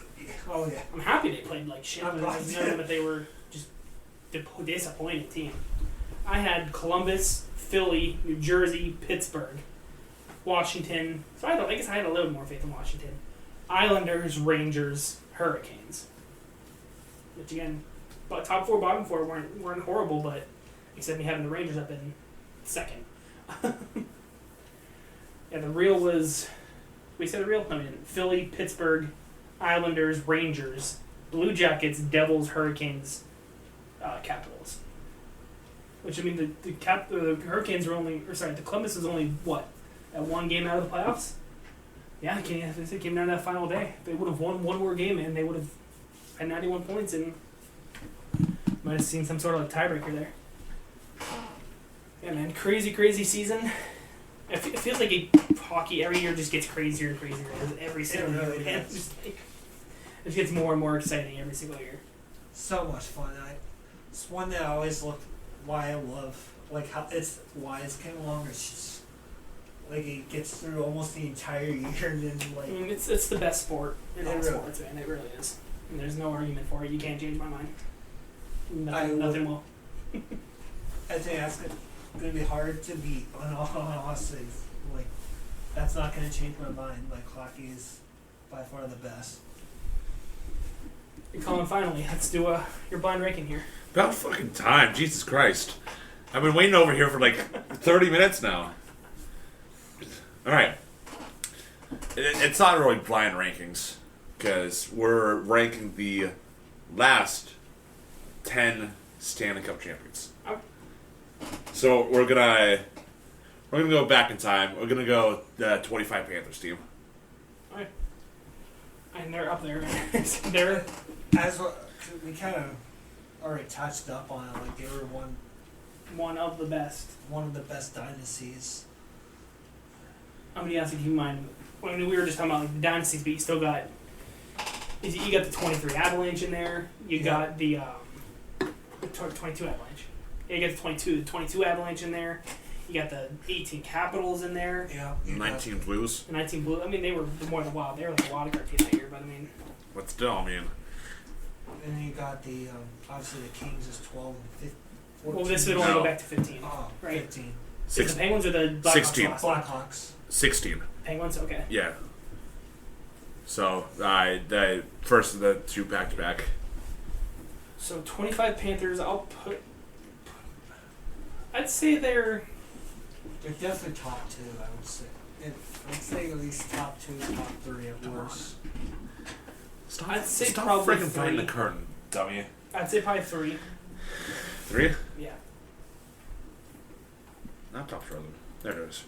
Oh yeah. I'm happy they played like shit, I'm but glad it was another one that they were just a disappointing team. I had Columbus, Philly, New Jersey, Pittsburgh, Washington. So I guess I had a little more faith in Washington. Islanders, Rangers, Hurricanes. Which again, but top 4, bottom 4 weren't horrible, but except me having the Rangers up in 2nd. Yeah, the real was. We said the real? No, we didn't. Philly, Pittsburgh, Islanders, Rangers, Blue Jackets, Devils, Hurricanes, Capitals. Which, I mean, the Hurricanes are only, the Columbus is only, what, at one game out of the playoffs? Yeah, if they came down to that final day. They would have won one more game, and they would have had 91 points, and might have seen some sort of tiebreaker there. Yeah, man, crazy season. It feels like hockey every year just gets crazier and crazier every single year. Really does. It gets more and more exciting every single year. So much fun. It's one that I always look. Why I love why it's getting longer. It's just like it gets through almost the entire year, and then I mean, it's the best sport in all sports, man. It really is. And there's no argument for it. You can't change my mind. Nothing will. I think that's gonna be hard to beat. On all honesty, like that's not gonna change my mind. Like hockey is by far the best. Hey, Colin, finally, let's do your blind ranking here. About fucking time, Jesus Christ! I've been waiting over here for like 30 minutes now. All right, it's not really blind rankings because we're ranking the last 10 Stanley Cup champions. Okay. So we're gonna go back in time. We're gonna go the 25 Panthers team. All right. And they're up there. They're As we kind of already touched up on it, like they were one of the best. one of the best dynasties. How many else keep in mind? I mean, we were just talking about like the dynasties, but you still got you got the 23 Avalanche in there. You got the 22 Avalanche. Yeah, you got the 22 Avalanche in there. You got the 18 Capitals in there. Yeah. 19 Blues. The 19 Blues. I mean, they were more than wild. They were like a wild card team that year, but I mean. But still, I mean. And then you got the obviously the Kings is 12 and 15. 14. Well, this would only go back to 15, Oh, right? 15. Is the Penguins or the Blackhawks? 16. last one? Blackhawks. 16. Penguins, okay. Yeah. So, the first of the two back-to-back. So 25 Panthers. I'd say they're definitely top two. I would say. I'd say at least top two, top three at worst. I'd say Stop probably freaking three. behind the curtain, dummy. I'd say probably 3. 3? Yeah. Not top frozen. There it is.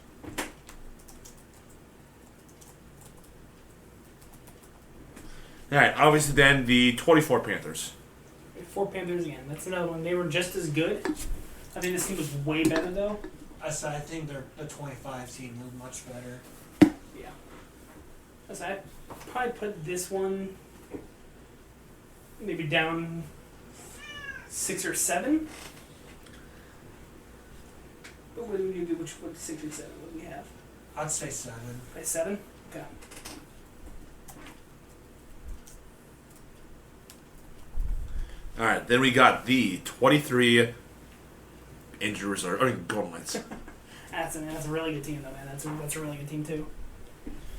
Alright, obviously then the 24 Panthers. 4 Panthers again. That's another one. They were just as good. I think this team was way better though. I think the 25 team was much better. Yeah. I'd probably put this one maybe down 6 or 7. But what do we do? Which 6 or 7? What do we have? I'd say 7. By 7? Okay. Alright, then we got the 23 injured reserve. I mean, Golden Knights. That's a really good team though, man. That's a really good team too.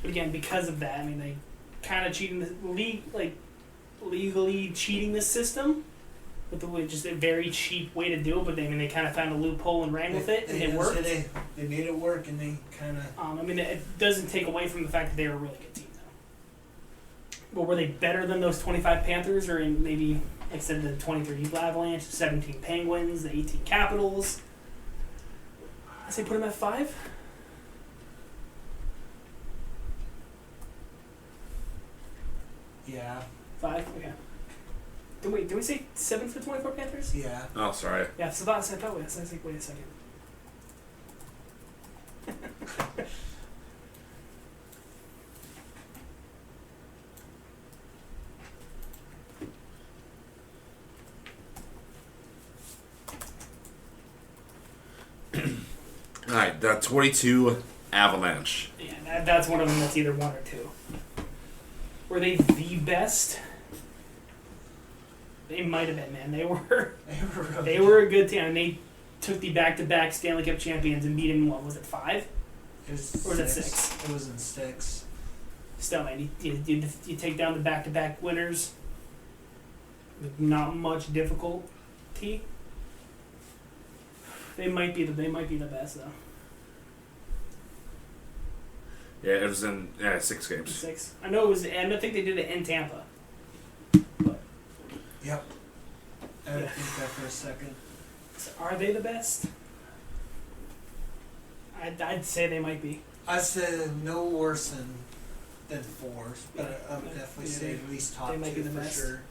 But again, because of that, I mean, they kind of cheating the league, like legally cheating the system with the way, just a very cheap way to do it. But they kind of found a loophole and ran with it, and it worked. They made it work, and they kind of. I mean, it doesn't take away from the fact that they were a really good team though. But were they better than those 25 Panthers, or in maybe, like I said, the 23 Avalanche, 17 Penguins, the 18 Capitals? I say put them at 5. Yeah. 5? Okay. Did we say 7 for the 24 Panthers? Yeah. Oh, sorry. Yeah, so I thought I was like, wait a second. Alright, the 22 Avalanche. Yeah, that's one of them that's either 1 or 2. Were they the best? They might have been, man. They were a good team. And they took the back-to-back Stanley Cup champions and beat them in, what was it, 5? It was Or was it 6? It was in 6. Still, man, you take down the back-to-back winners with not much difficulty. They might be the best though. Yeah, it was in 6 games. 6. I know it was, and I think they did it in Tampa. But Yep. I would think that for a second. So are they the best? I'd say they might be. I'd say no worse than 4, but I would definitely say at least top they might 2 be the for best. sure.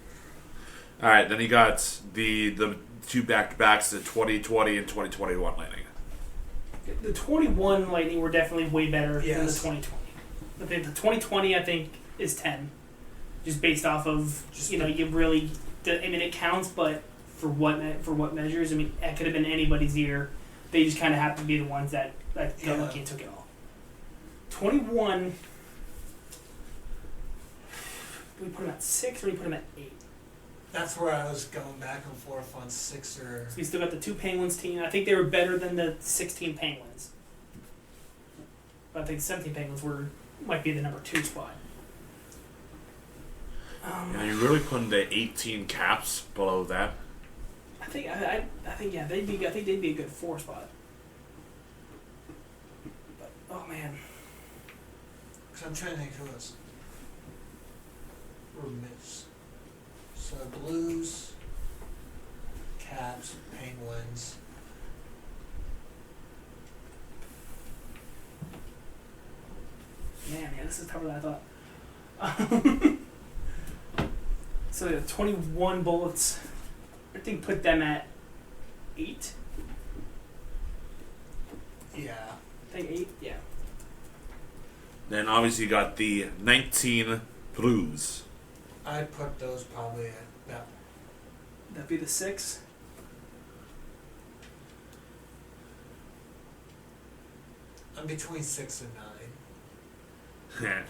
All right, then you got the 2 back-to-backs, the 2020 and 2021 Lightning. The 21 Lightning were definitely way better than the Yes. 2020. But the 2020, I think, is 10. Just based off of, you really... I mean, it counts, but for what measures? I mean, it could have been anybody's year. They just kind of have to be the ones that got lucky and took it all. 21... Do we put them at 6 or do we put them at 8? That's where I was going back and forth on 6 or... So we still got the 2 Penguins team. I think they were better than the 16 Penguins. But I think the 17 Penguins might be the number 2 spot. You're really putting the 18 Caps below that. I think yeah, they'd be a good 4 spot. But oh man, Because I'm trying to think who else. Miss. So Blues, Caps, Penguins. man, this is tougher than I thought. So the 21 Bullets, I think put them at 8. Yeah. I think 8. Yeah. Then obviously you got the 19 Blues. I'd put those probably at about... That'd be the 6. I'm between 6 and 9.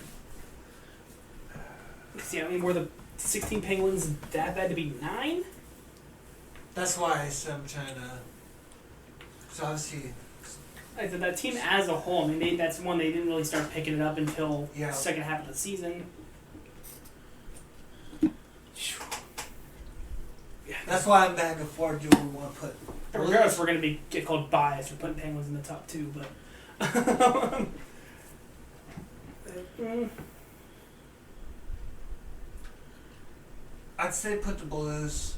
Because I mean, were the 16 Penguins that bad to be 9? That's why I said I'm trying to... Because obviously... I said that team as a whole. I mean, that's one they didn't really start picking it up until the second half of the season. Yeah, That's why I'm back and forth. Do we want to put... regardless, we're going to get called biased for putting Penguins in the top 2, but... I'd say put the Blues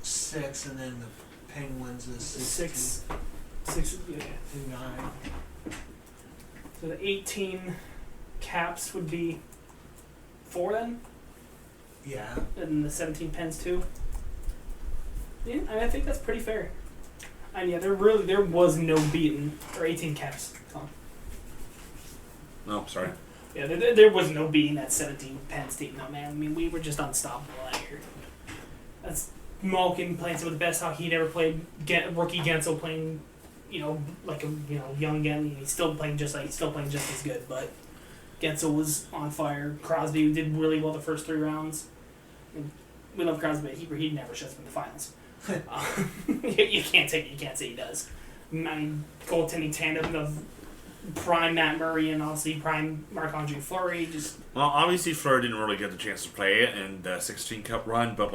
6 and then the Penguins is 6, yeah. to 9. So the 18 Caps would be 4 then? Yeah. And the 17 Pens 2? Yeah, I think that's pretty fair. And yeah, there was no beating, or 18 Caps. Tom. No, sorry. Yeah, there was no beating that 17 Pens team. No, man. I mean, we were just unstoppable that year. That's Malkin playing some of the best hockey he'd ever played. Rookie Gensel playing, like a young Gensel. He's still playing just as good. But Gensel was on fire. Crosby did really well the first 3 rounds. And we love Crosby, but he never shows up in the finals. You can't say he does. I mean, goaltending tandem of prime Matt Murray and obviously prime Marc-Andre Fleury. Well, obviously Fleury didn't really get the chance to play in the 16 Cup run, but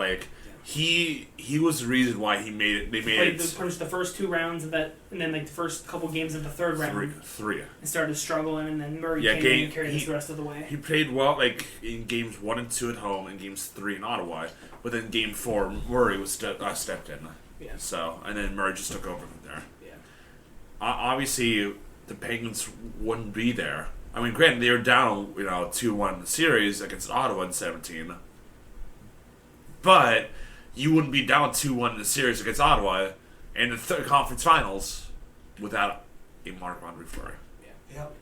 he was the reason why he made it. They made it. The first 2 rounds of that, and then the first couple games of the 3rd round. Three. And started struggling, and then Murray came in and carried us the rest of the way. He played well, in games 1 and 2 at home, and games 3 in Ottawa. But then game 4, Murray was stepped in. Yeah. So, and then Murray just took over from there. Yeah. Obviously, the Penguins wouldn't be there. I mean, granted, they were down, 2-1 in the series against Ottawa in 17. But you wouldn't be down 2-1 in the series against Ottawa in the third conference finals without a Marc-Andre Fleury. Yeah. Yep.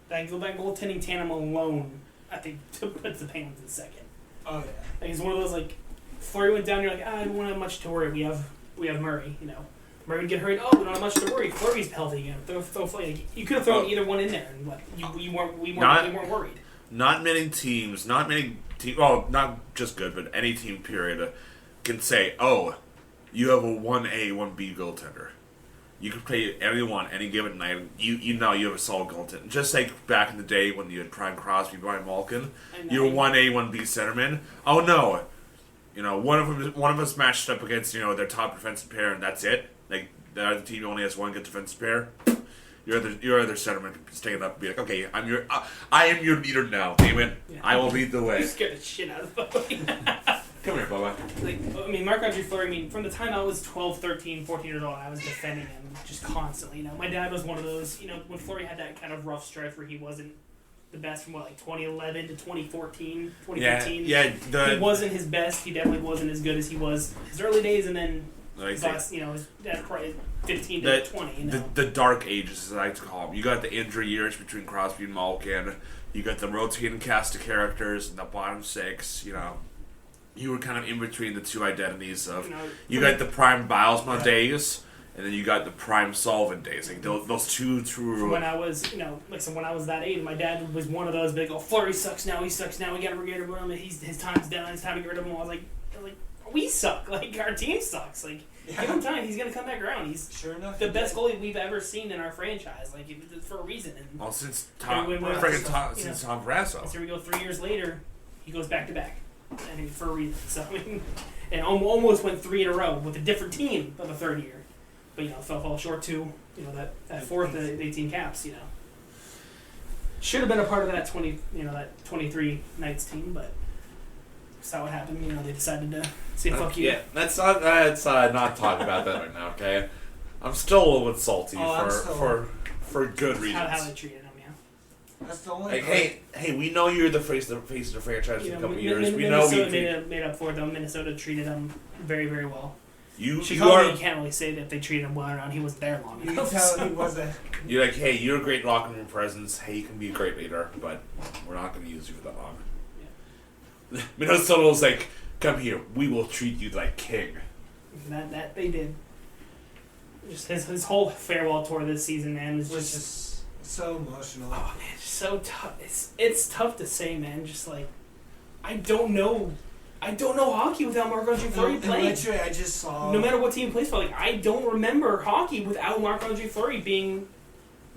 That goaltending tandem alone, I think, puts the Penguins in second. Oh, yeah. It's one of those, Fleury went down, you're like, I don't have much to worry. We have Murray, Murray would get hurried. Oh, we don't have much to worry. Fleury's healthy again. Throw Fleury. You could have thrown either one in there, and what? We weren't worried. Not many teams, well, not just good, but any team, period, can say, oh, you have a 1A, 1B goaltender. You can play anyone any given night. You know you have a solid goaltender. Just like back in the day when you had Prime Crosby, Brian Malkin, you were 1A, 1B centerman. Oh no, one of us matched up against their top defensive pair, and that's it. The other team only has one good defensive pair. Your other centerman can stand up and be like, okay, I am your leader now, damn it. Yeah. I will lead the way. You scared the shit out of them. Come here, Bubba. Marc-Andre Fleury, from the time I was 12, 13, 14 years old, I was defending him just constantly. My dad was one of those, when Fleury had that kind of rough stretch where he wasn't the best from, 2011 to 2014, 2015. Yeah, he wasn't his best. He definitely wasn't as good as he was his early days, and then his last, his 15 to 20. The dark ages, as I like to call them. You got the injury years between Crosby and Malkin. You got the rotating cast of characters in the bottom six, You were kind of in between the two identities of... You got the prime Bilesma days, and then you got the prime Sullivan days. Those two... When I was, when I was that age, my dad was one of those big, Fleury sucks now, he sucks now, we gotta get rid of him, his time's done, it's time to get rid of him. I was like, we suck. Our team sucks. Give him time. He's going to come back around. He's sure enough, the best goalie we've ever seen in our franchise. For a reason. And since Tom Brasso. So here we go 3 years later, he goes back-to-back. For a reason. So, and almost went 3 in a row with a different team for the third year. But, fell short too. That fourth, the 18 caps, Should have been a part of that 23 Knights team, but that's how it happened. They decided to say fuck you. Yeah, let's not talk about that right now, okay? I'm still a little bit salty for good reasons. How they treated him, That's the only. Hey, we know you're the face of the franchise for a couple years. We know made up for them. Minnesota treated him very, very well. You can't really say that they treated him well around. He wasn't there long enough. He wasn't. You're like, hey, you're a great locker room presence. Hey, you can be a great leader, but we're not going to use you for that long. Yeah. Minnesota was like, come here, we will treat you like king. That they did. Just his whole farewell tour this season, man, was just so emotional. Oh man, just so tough. It's tough to say, man. Just I don't know hockey without Marc-Andre Fleury playing. Literally, I just saw. No matter what team he plays for, I don't remember hockey without Marc-Andre Fleury being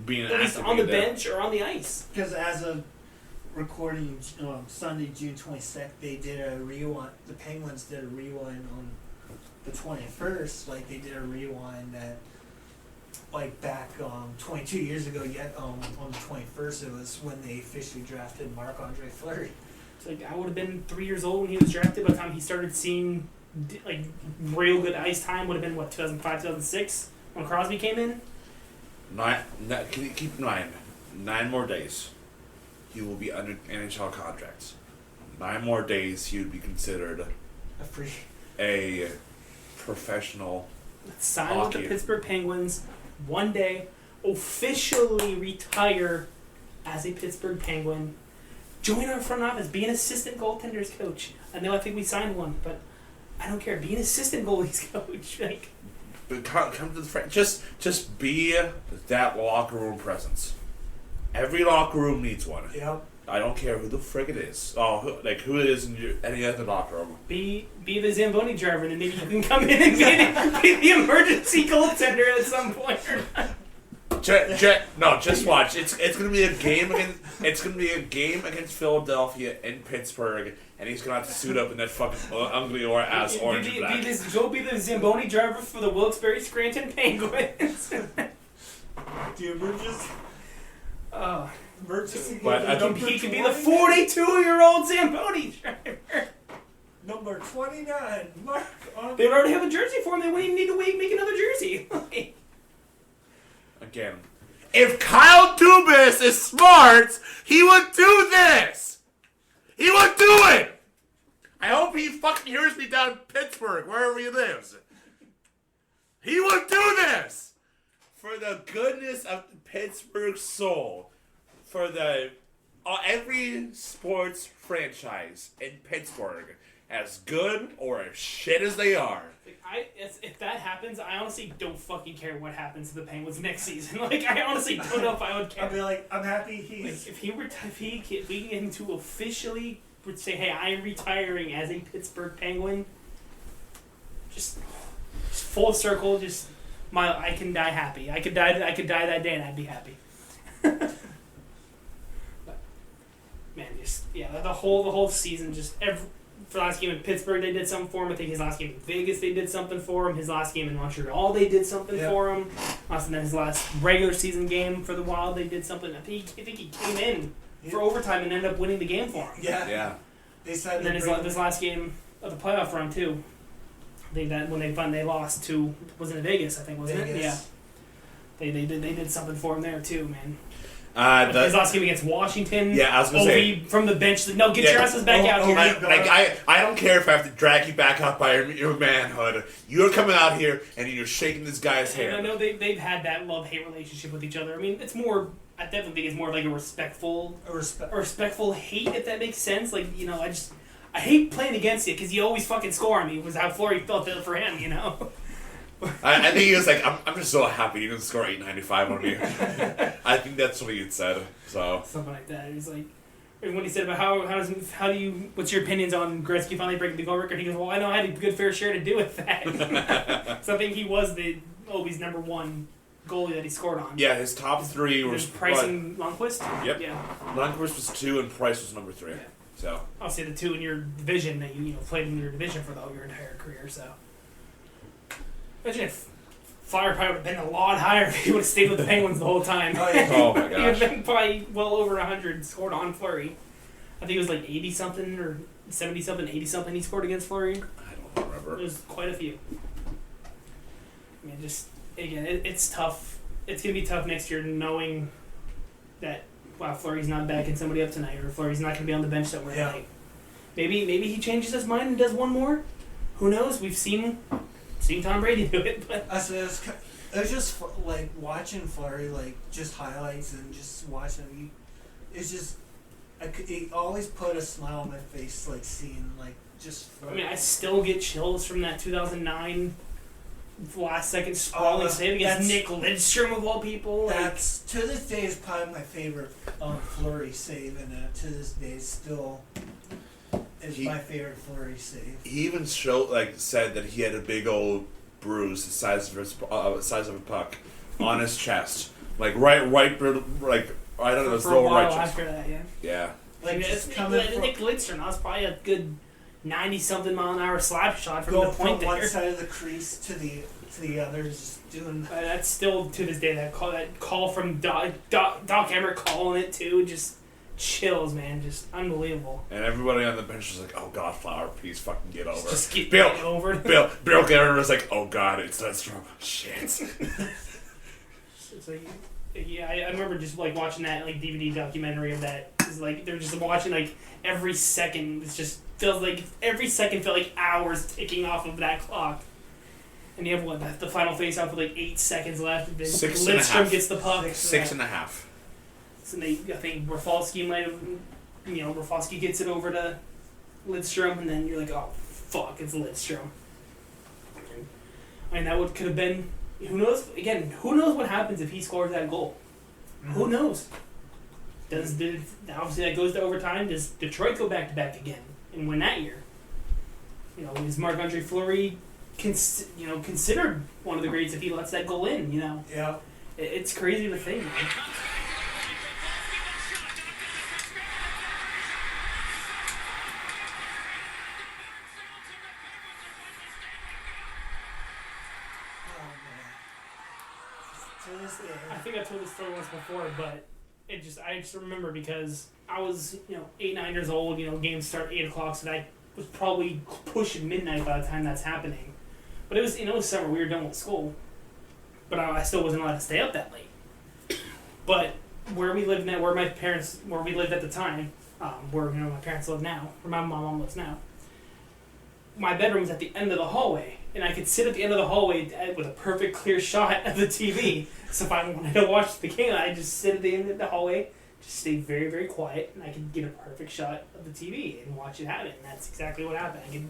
at least on the bench or on the ice. Because as of recording Sunday, June 22nd, they did a rewind. The Penguins did a rewind on the 21st. They did a rewind that, back 22 years ago. Yet on the 21st, it was when they officially drafted Marc-Andre Fleury. I would have been 3 years old when he was drafted. By the time he started seeing real good ice time, would have been 2005, 2006 when Crosby came in. Keep in mind, 9 more days, he will be under NHL contracts. 9 more days, he would be considered a professional. Sign with the Pittsburgh Penguins. One day, officially retire as a Pittsburgh Penguin. Join our front office, be an assistant goaltender's coach. I think we signed one, but I don't care. Be an assistant goalie's coach. But come to the front. Just be that locker room presence. Every locker room needs one. Yep. I don't care who the frick it is. Who it is in any other locker room. Be the Zamboni driver, and then maybe you can come in and be the emergency goaltender at some point. No, just watch. It's gonna be a game against Philadelphia in Pittsburgh, and he's gonna have to suit up in that fucking ugly ass orange and black. Go be the Zamboni driver for the Wilkes-Barre Scranton Penguins. The emergency. Emergency. But he can be the 42-year-old Zamboni driver. Number 29, Marc. They already have a jersey for him. They wouldn't even need to make another jersey. Again, if Kyle Dubas is smart, he would do this. He would do it. I hope he fucking hears me down in Pittsburgh, wherever he lives. He would do this for the goodness of Pittsburgh's soul, for the every sports franchise in Pittsburgh, as good or as shit as they are. If that happens, I honestly don't fucking care what happens to the Penguins next season. I honestly don't know if I would care. I'll be I'm happy he's... If we can get him to officially say, hey, I am retiring as a Pittsburgh Penguin, just full circle, I can die happy. I could die that day and I'd be happy. But, man, the whole season, for last game in Pittsburgh, they did something for him. I think his last game in Vegas, they did something for him. His last game in Montreal, they did something for him. And then his last regular season game for the Wild, they did something. I think he came in for overtime and ended up winning the game for him. Yeah. They said. And then his last game of the playoff run too. I think that when they lost to, wasn't it Vegas? I think, wasn't it? Yeah. They did something for him there too, man. His last game against Washington. Yeah, I was gonna say from the bench. No, get your asses back out here. I don't care if I have to drag you back up by your manhood. You're coming out here and you're shaking this guy's hand. I know they've had that love-hate relationship with each other. I mean, it's more. I definitely think it's more like a respectful hate, if that makes sense. Like, you know, I hate playing against you because you always fucking score on me. Was how Fleury felt it for him, you know. I think he was like, I'm just so happy you didn't score 895 on me. I think that's what he had said. So something like that. He's like, when he said about how do you, what's your opinions on Gretzky finally breaking the goal record? He goes, well, I know I had a good fair share to do with that. So I think he was the Obi's number one goalie that he scored on. Yeah, his top three were Price and Lundqvist. Yep. Yeah. Lundqvist was 2 and Price was number 3. Yeah. So I'll say the 2 in your division that you played in your division for your entire career. So. Imagine if Flyer probably would have been a lot higher if he would have stayed with the Penguins the whole time. Oh my gosh. He would have been probably well over 100 scored on Fleury. I think it was like 80-something or 70-something, 80-something he scored against Fleury. I don't remember. It was quite a few. I mean, just, again, it's tough. It's going to be tough next year knowing that, wow, Fleury's not backing somebody up tonight or Fleury's not going to be on the bench somewhere tonight. Maybe he changes his mind and does one more. Who knows? We've seen Tom Brady do it, but it was just like watching Fleury, like just highlights and just watching him. It's just it always put a smile on my face, like seeing like just. Fleury. I mean, I still get chills from that 2009 last second sprawling save against Nick Lidstrom of all people. That's to this day is probably my favorite Fleury save, and to this day still. Is my favorite Fleury save. He even said that he had a big old bruise the size of a puck on his chest, like right, I don't know, his lower right chest. After that, yeah. Yeah. Like it's Nick Lidstrom. That was probably a good 90-something mile an hour slap shot from the point from one there. side of the crease to the other, just doing. That's still to this day that call from Doc Emmerich calling it too, just. Chills, man, just unbelievable. And everybody on the bench was like, "Oh God, Flower, please fucking get over." Just get over. Bill Guerin was like, "Oh God, it's Lidstrom." Shit. It's like, yeah, I remember just like watching that like DVD documentary of that. It's like they're just watching like every second. It just feels like every second felt like hours ticking off of that clock. And you have the final face-off with like 8 seconds left. Then Lidstrom gets the puck. 6.5. And I think Rafalski might have, Rafalski gets it over to Lidstrom, and then you're like, oh, fuck, it's Lidstrom. I mean, that could have been, who knows, again, who knows what happens if he scores that goal? Mm-hmm. Who knows? Obviously that goes to overtime. Does Detroit go back-to-back again and win that year? Is Marc-Andre Fleury considered one of the greats if he lets that goal in, Yeah. It's crazy to think, man. I think I told this story once before, but I just remember because I was 8, 9 years old. Games start 8 o'clock, so I was probably pushing midnight by the time that's happening. But it was summer. We were done with school, but I still wasn't allowed to stay up that late. But where we lived now, where we lived at the time, where my parents live now, where my mom lives now, my bedroom was at the end of the hallway. And I could sit at the end of the hallway with a perfect clear shot of the TV. So if I wanted to watch the game, I'd just sit at the end of the hallway, just stay very, very quiet, and I could get a perfect shot of the TV and watch it happen. And that's exactly what happened. I could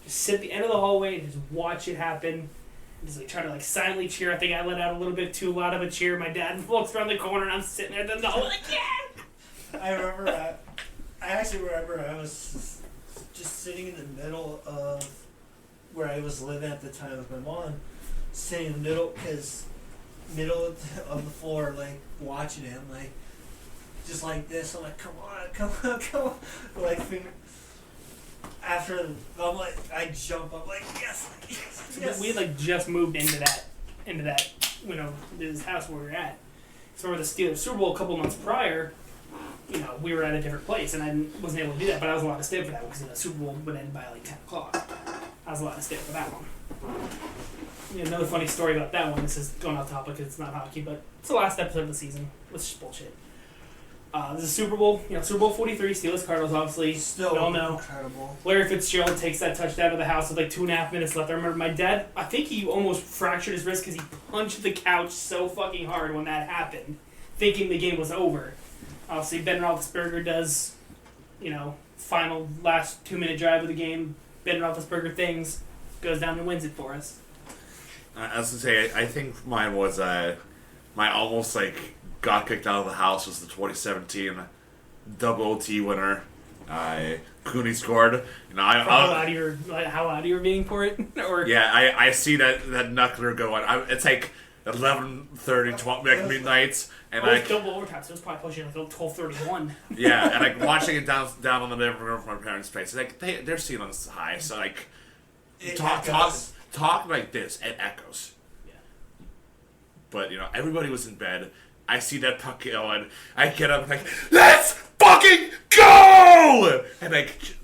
just sit at the end of the hallway and just watch it happen. And just try to silently cheer. I think I let out a little bit too loud of a cheer. My dad looks around the corner and I'm sitting there in the hallway like, yeah! I actually remember I was just sitting in the middle of where I was living at the time with my mom, sitting in the middle of the floor, watching him, just like this. I'm like, come on. After, I'm like, I jump up, yes. We had just moved into that this house where we were at. So we were the Steelers Super Bowl a couple months prior. we were at a different place, and I wasn't able to do that, but I was allowed to stay for that one because the Super Bowl would end by like 10 o'clock. I was allowed to stay for that one. Another funny story about that one. This is going off topic because it's not hockey, but it's the last episode of the season. It's just bullshit. This is Super Bowl, Super Bowl 43, Steelers Cardinals, obviously. Still we all know. Incredible. Larry Fitzgerald takes that touchdown to the house with like 2.5 minutes left. I remember my dad, I think he almost fractured his wrist because he punched the couch so fucking hard when that happened, thinking the game was over. Obviously, Ben Roethlisberger does, final last 2-minute drive of the game. Ben Roethlisberger things, goes down and wins it for us. I was going to say, I think mine was, my almost, got kicked out of the house was the 2017 double OT winner. Cooney scored. How loud you were being for it? Or yeah, I see that knuckler going. It's like 11:30, 12 midnight, and it was double overtime, so it was probably pushing like 12:31. Yeah, and watching it down on the living room from my parents' place. They're seeing on this high, so talk like this, it echoes. Yeah. But everybody was in bed. I see that puck going. I get up and let's fucking go! And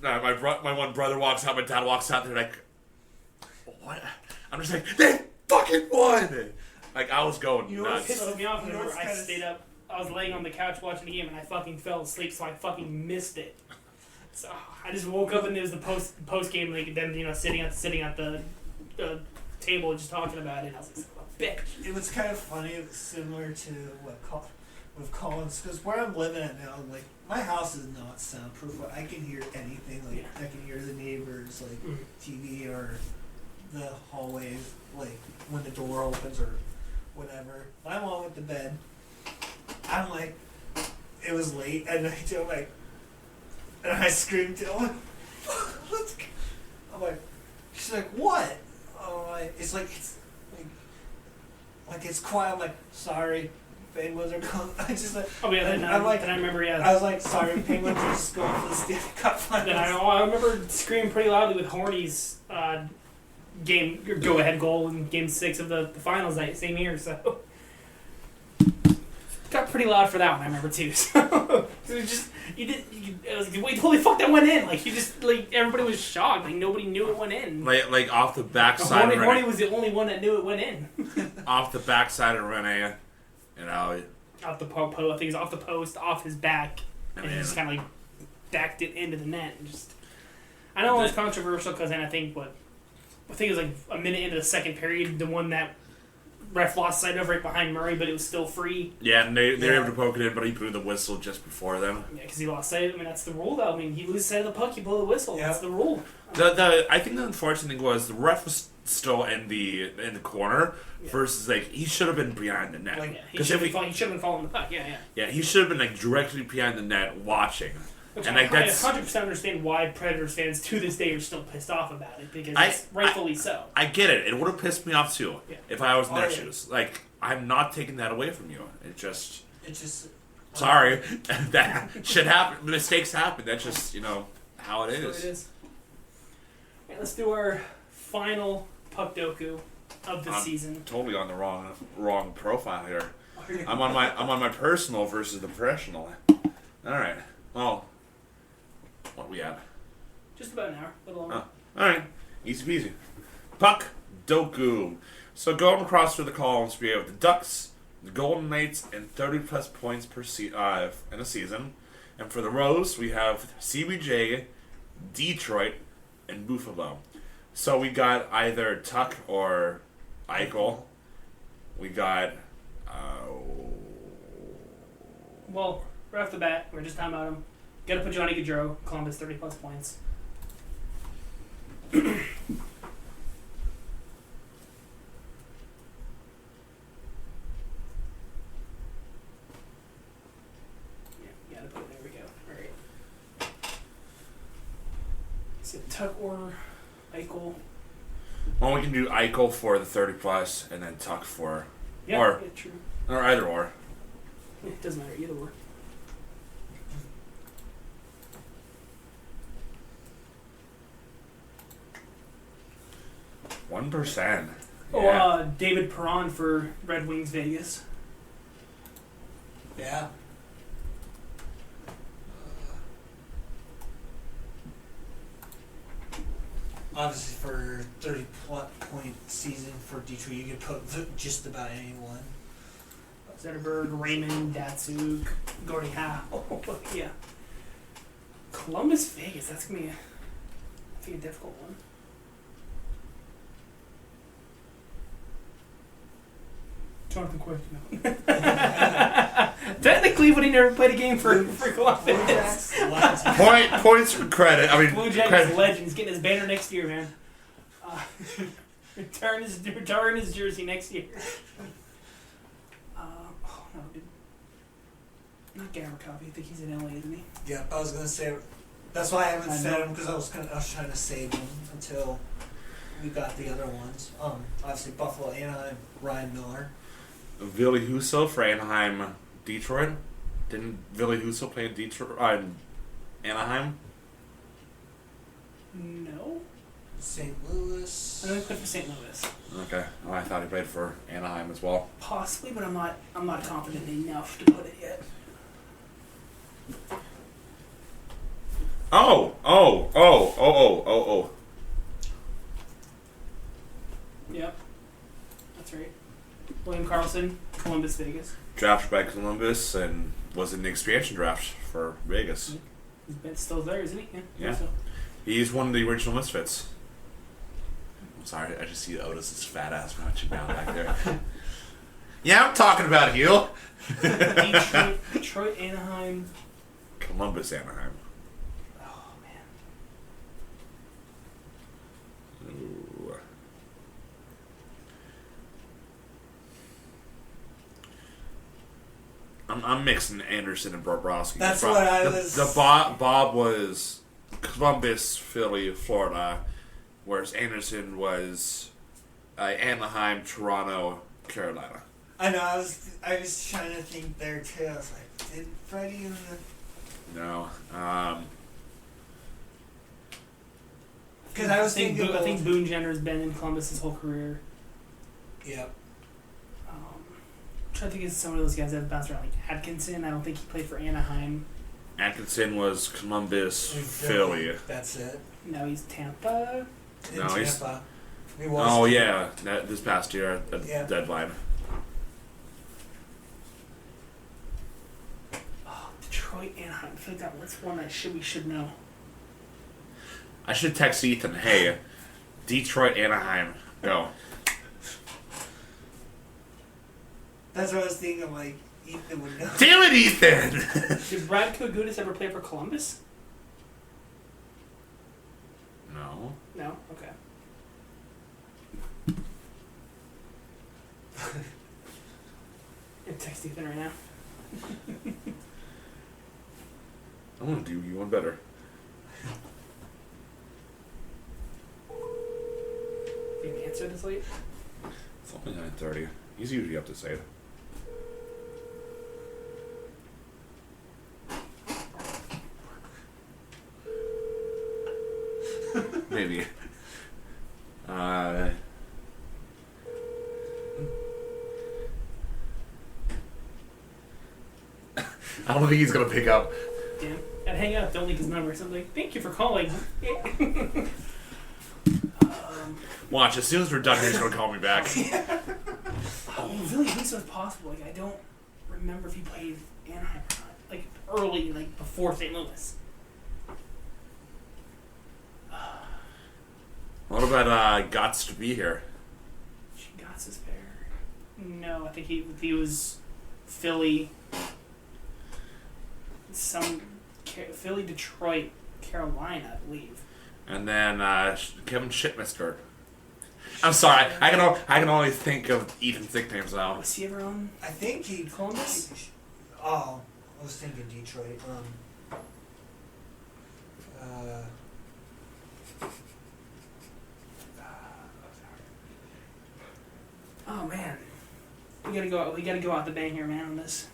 my one brother walks out, my dad walks out. They're like, what? I'm just like, they fucking won! I was going nuts. What pissed me off? I stayed up. I was laying on the couch watching the game, and I fucking fell asleep, so I fucking missed it. So I just woke up and there was the post game, them sitting at the table just talking about it. And I was like, bitch. It was kind of funny, similar to with Collins, because where I'm living at now, my house is not soundproof. I can hear anything. I can hear the neighbors, TV or the hallways, when the door opens or whatever. My mom went to bed. I'm it was late at night too. And I screamed to her, let's go. I'm she's like, what? It's it's quiet. I'm like, sorry, Penguins are going. I just then I remember, I was sorry, Penguins are just going for the Stanley Cup Finals. Then I remember screaming pretty loudly with Horny's go-ahead goal in Game 6 of the finals that same year, so got pretty loud for that one. I remember too. So it was just it was wait, holy fuck, that went in! Everybody was shocked. Nobody knew it went in. Off the backside. Horny was the only one that knew it went in. Off the backside of Rene, off the post. I think it was off the post, off his back, and he just kind of backed it into the net. And I know it was controversial because then I think it was a minute into the second period, the one that ref lost sight of right behind Murray, but it was still free. Yeah, and they were able to poke it in, but he blew the whistle just before them. Yeah, because he lost sight. That's the rule, though. He loses sight of the puck, you blow the whistle. Yeah. That's the rule. I think the unfortunate thing was the ref was still in the corner versus he should have been behind the net. He should have been following the puck. Yeah. Yeah, he should have been directly behind the net watching. Which I 100% understand why Predators fans to this day are still pissed off about it, because it's rightfully so. I get it. It would have pissed me off too if I was in their shoes. I'm not taking that away from you. It just sorry. That shit happen. Mistakes happen. That's just, how it is. That's what it is. Okay, let's do our final puck doku of the season. Totally on the wrong profile here. I'm on my personal versus the professional. All right. Well, what we at? Just about an hour, a little longer. All right, easy peasy. Puck doku. So going across through the columns, we have the Ducks, the Golden Knights, and 30+ points in a season. And for the rows, we have CBJ, Detroit, and Buffalo. So we got either Tuck or Eichel. We got. Well, right off the bat, we're just talking about him. Got to put Johnny Gaudreau, Columbus, 30+ points. Yeah, got to put it. There we go. All right. Is it Tuck or Eichel? Well, we can do Eichel for the 30+, and then Tuck for true. Or either or. It doesn't matter either or. 1%. Oh, David Perron for Red Wings Vegas. Yeah. obviously for 30-point season for Detroit, you could put just about anyone. Zetterberg, Raymond, Datsuk, Gordie Howe. Yeah. Columbus, Vegas. That's gonna be a difficult one. Jonathan Quick, no. Technically, but he never played a game for Columbus. Points for credit. I mean, Blue Jackets legend. He's getting his banner next year, man. Return his jersey next year. No, dude. Not Gavrikov. I think he's in LA, isn't he? Yeah, I was gonna say. That's why I haven't said him because I was trying to save him until we got the other ones. Obviously Buffalo, Anaheim, Ryan Miller. Ville Husso for Anaheim, Detroit. Didn't Ville Husso play in Detroit? Anaheim. No. St. Louis. I know he played for St. Louis. Okay. Oh, I thought he played for Anaheim as well. Possibly, but I'm not confident enough to put it yet. Oh. Yep. That's right. William Karlsson, Columbus, Vegas. Drafted by Columbus and was in the expansion draft for Vegas. He's still there, isn't he? Yeah. So. He's one of the original Misfits. I'm sorry, I just see Otis's fat ass marching down back there. Yeah, I'm talking about you. Detroit, Anaheim. Columbus, Anaheim. Oh, man. Ooh. I'm mixing Anderson and Bobrovsky. That's what I was. The Bob was Columbus, Philly, Florida, whereas Anderson was Anaheim, Toronto, Carolina. I know. I was trying to think there too. I was like, did Freddie and the? No. Because I was thinking. I think Boone Jenner's been in Columbus his whole career. Yep. I'm trying to think of some of those guys that have bounced around, like Atkinson. I don't think he played for Anaheim. Atkinson was Columbus, Philly. That's it. No, he's Tampa. In No, he's- Tampa. He was. Oh yeah, this past year at the Yeah. deadline. Oh, Detroit, Anaheim. I feel like that's one that we should know. I should text Ethan. Hey, Detroit, Anaheim, go. That's what I was thinking. Like Ethan would know. Damn it, Ethan! Did Brad Kogutis ever play for Columbus? No. No? Okay. I'm text Ethan right now. I'm gonna do you one better. You can answer this late? It's only 9:30. He's usually up to say it. Maybe. I don't think he's gonna pick up. Damn. I'd hang up, don't leak his number. So I'm like, thank you for calling. Watch, as soon as we're done, he's gonna call me back. Oh, really? At least it was possible. Like, I don't remember if he played Anaheim or not. Like, early, like, before St. Louis. What about Gots to be here? She got his pair. No, I think he was Philly. Philly, Detroit, Carolina, I believe. And then Kevin Shitmister. I'm sorry, I can only think of Ethan's nicknames now. Was he ever on? I think he. Columbus? Oh, I was thinking Detroit. Oh man, we gotta go out the bang here, man. On this,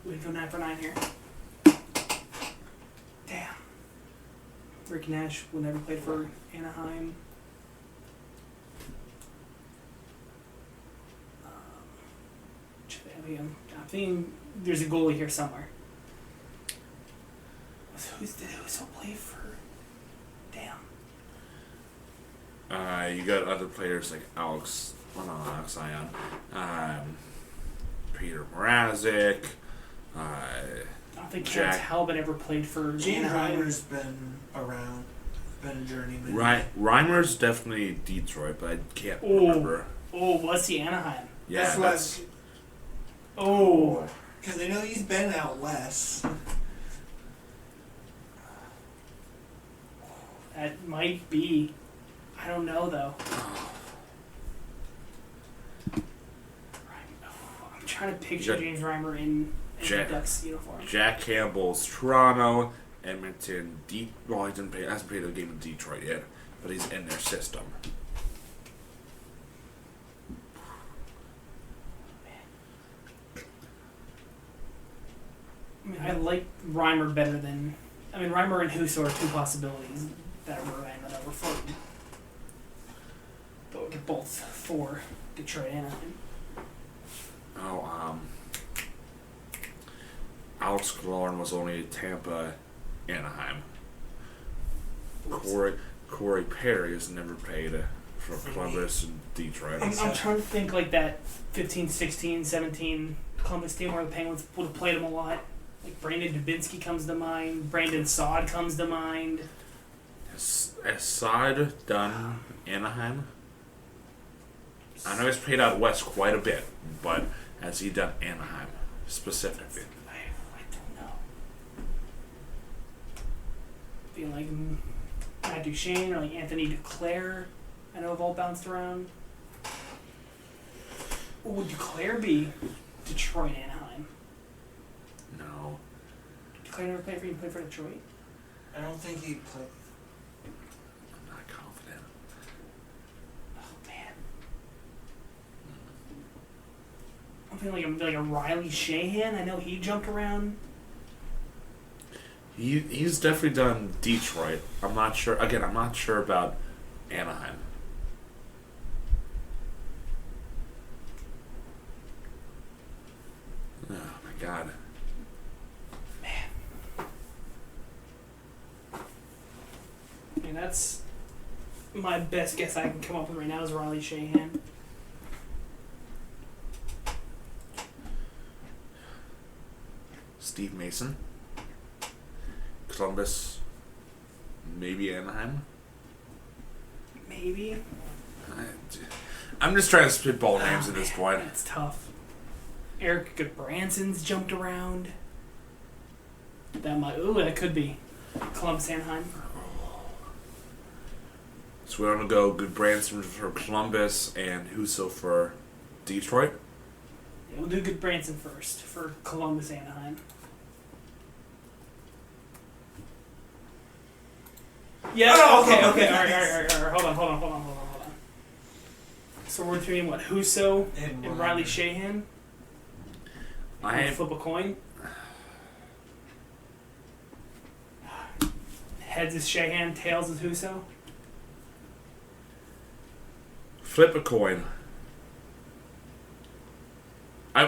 we go 9 for 9 here. Damn. Rick Nash will never played for Anaheim. I'm thinking there's a goalie here somewhere. Who's play for? Damn. You got other players like Alex Ion, Peter Mrazek. I don't think Jack Talbot ever played for James Anaheim. Reimer's been around, been a journeyman. Reimer's definitely Detroit, but I can't remember. Oh, was he Anaheim? Yeah, that's Oh. Because I know he's been out west. That might be. I don't know, though. I'm trying to picture James Reimer in the Ducks uniform. Jack Campbell's Toronto, Edmonton, well, he hasn't played a game in Detroit yet, but he's in their system. I mean, I like Reimer better than... I mean, Reimer and Husso are two possibilities that were floating. But we're both for Detroit Anaheim. Oh, Alex Killorn was only Tampa, Anaheim. Corey Perry has never played for Columbus and Detroit. I'm trying to think like that 15, 16, 17 Columbus team where the Penguins would have played him a lot. Like Brandon Dubinsky comes to mind. Brandon Saad comes to mind. Has Saad done Anaheim? I know he's played out west quite a bit, but has he done Anaheim specifically? I don't know. Being like Matt Duchene or like Anthony Duclair, I know have all bounced around. Or would Duclair be Detroit Anaheim? No. Duclair never played for you? Played for Detroit? I don't think he played. I'm not confident. Oh man. I'm feeling like a Riley Shahan. I know he jumped around. He's definitely done Detroit. I'm not sure. Again, I'm not sure about Anaheim. Oh my God. Man. I mean, that's my best guess I can come up with right now is Riley Shahan. Steve Mason. Columbus. Maybe Anaheim. Maybe. I'm just trying to spitball names at this point. That's tough. Eric Goodbranson's jumped around. That could be Columbus Anaheim. So we're gonna go Goodbranson for Columbus and Husso for Detroit. Yeah, we'll do Goodbranson first for Columbus Anaheim. Yeah. Okay. All right. Hold on. So we're between what? Husso and Riley Shahan. Flip a coin. Heads is Shahan, tails is Husso. Flip a coin.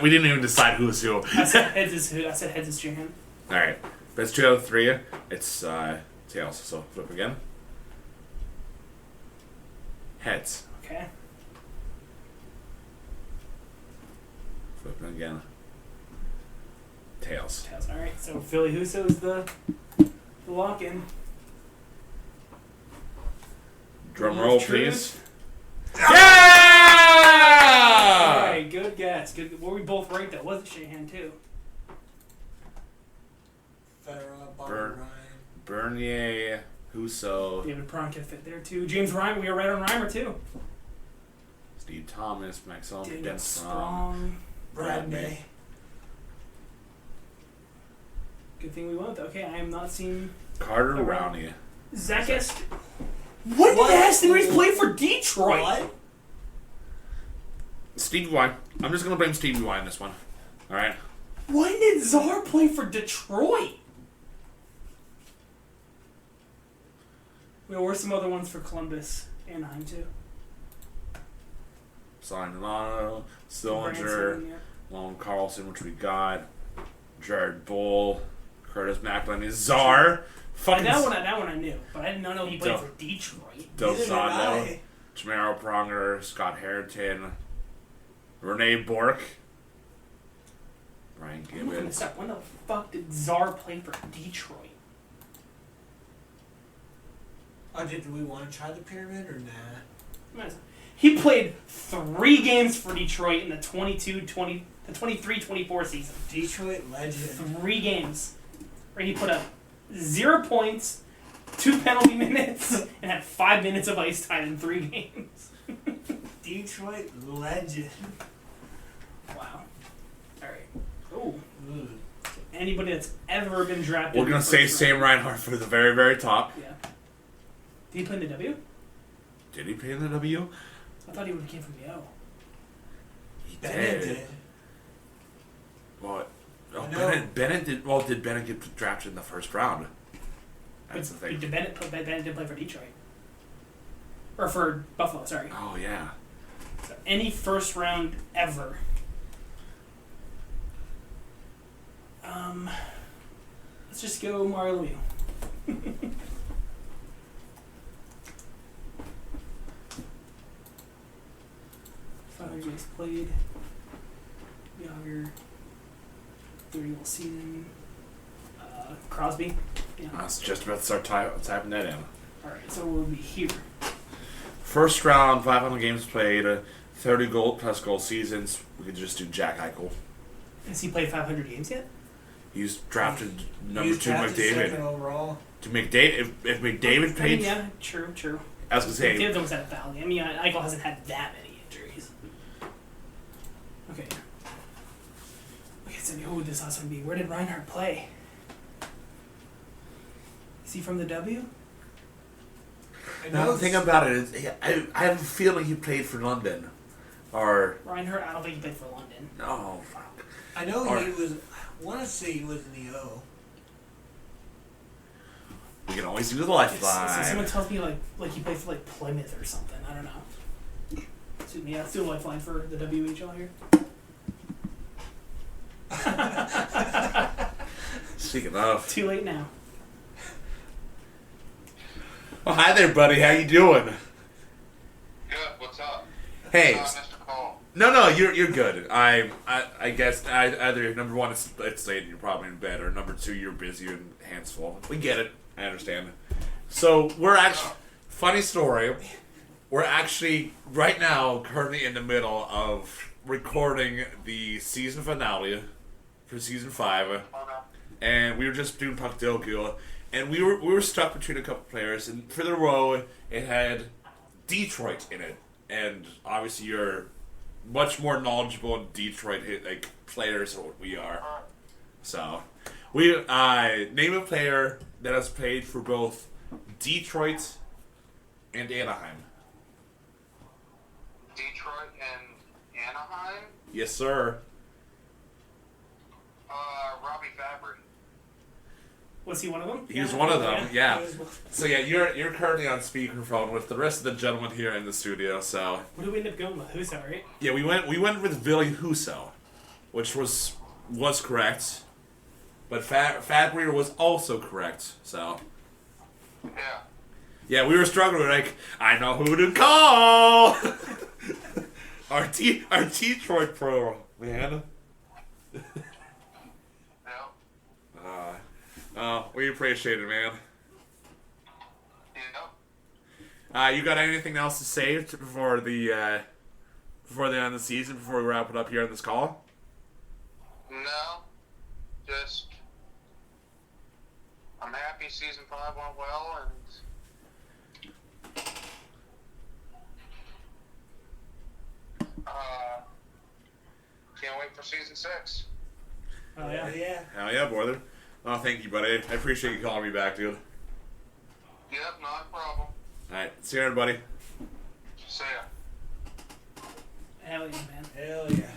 We didn't even decide who's who. I said heads is Shahan. All right, if it's 2 out of 3, it's tails. So flip again. Heads. Okay. Flip again. Tails. All right. So Philly Husso is the lock-in. Drum roll, please. Yeah! All right. Good guess. Good. Were we both right though? Wasn't Shahan too? Farah, Bernier, Husso, David Pronka fit there too. James Reimer. We were right on Reimer too. Steve Thomas, Maxime David Denstrom, Sprong. Brad May. Good thing we went. Okay, I am not seeing Carter Rowney. Zach Est. When did Eston play for Detroit? What? Stevie Y. I'm just gonna blame Stevie Y in this one. All right. When did Czar play for Detroit? There were some other ones for Columbus, Anaheim too. Signano, Sillinger, Branson, yeah. Lone Carlson, which we got, Jared Bull, Curtis McElhinney, Czar, fucking That one I knew, but I didn't know he played for Detroit. Del Neither did Sando. I. Tamara Pronger, Scott Harrington, Renee Bork, Brian I'm looking Gibbons. this up. When the fuck did Czar play for Detroit? Oh, did we want to try the pyramid or nah? He played 3 games for Detroit in the 23-24 season. Detroit legend. 3 games. Where he put up 0 points, 2 penalty minutes, and had 5 minutes of ice time in 3 games. Detroit legend. Wow. Alright. Ooh. Ooh. Anybody that's ever been drafted. We're going to say Sam Reinhart for the very, very top. Yeah. Did he play in the W? Did he play in the W? I thought he would have came from the O. He Bennett did. did. What? Oh, No. Bennett did. Well, did Bennett get drafted in the first round? That's the thing. Did Bennett did play for Detroit. Or for Buffalo, sorry. Oh, yeah. So any first round ever. Let's just go Mario Lemieux. Games played. Yager. 30-goal season. Crosby. Yeah. I was just about to start typing that in. Alright, so we'll be here. First round, 500 games played, 30 plus goal seasons. We could just do Jack Eichel. Has he played 500 games yet? He was drafted number He's 2 drafted second McDavid. overall. To McDavid, if McDavid played, Yeah, true. I was gonna say, McDavid almost had a foul. I mean, Eichel hasn't had that many injuries. Okay. Okay, so who would this last one be? Where did Reinhardt play? Is he from the W? now the thing about it is, I have a feeling he played for London, or Reinhardt? I don't think he played for London. oh fuck. I know Or- he was. I want to say he was in the O. We can always do the So lifeline. someone tells me like he played for like Plymouth or something. I don't know. Excuse me. Yeah, let's do a lifeline for the WHL here. Speaking of, Too late now. well, hi there, buddy. How you doing? Good. What's up? Hey. Mr. Cole. No, you're good. I guess either number one, it's late and you're probably in bed, or number 2, you're busy and hands full. We get it. I understand. So we're actually funny story. We're actually right now currently in the middle of recording the season finale for season 5, Okay. and we were just doing puck deal, and we were stuck between a couple players, and for the row it had Detroit in it, and obviously you're much more knowledgeable in Detroit like players than what we are. So we name a player that has played for both Detroit and Anaheim. Detroit and Anaheim. Yes, sir. Robbie Fabry. Was he one of them? He was one of them. Yeah. He was- So yeah, you're currently on speakerphone with the rest of the gentlemen here in the studio. So What did we end up going with? Who's that, right? yeah, we went with Billy Huso, which was correct, but Fabry was also correct. So Yeah. yeah, we were struggling. Like, I know who to call. our Detroit pro man. Yeah. We appreciate it, man. Yeah. You got anything else to say before the end of the season? Before we wrap it up here on this call? No. Just. I'm happy season 5 went well, and. Can't wait for season 6. Oh yeah. Yeah. Hell yeah, brother. Oh, thank you, buddy. I appreciate you calling me back, dude. Yep, not a problem. All right, see you later, buddy. See ya. Hell yeah, man. Hell yeah.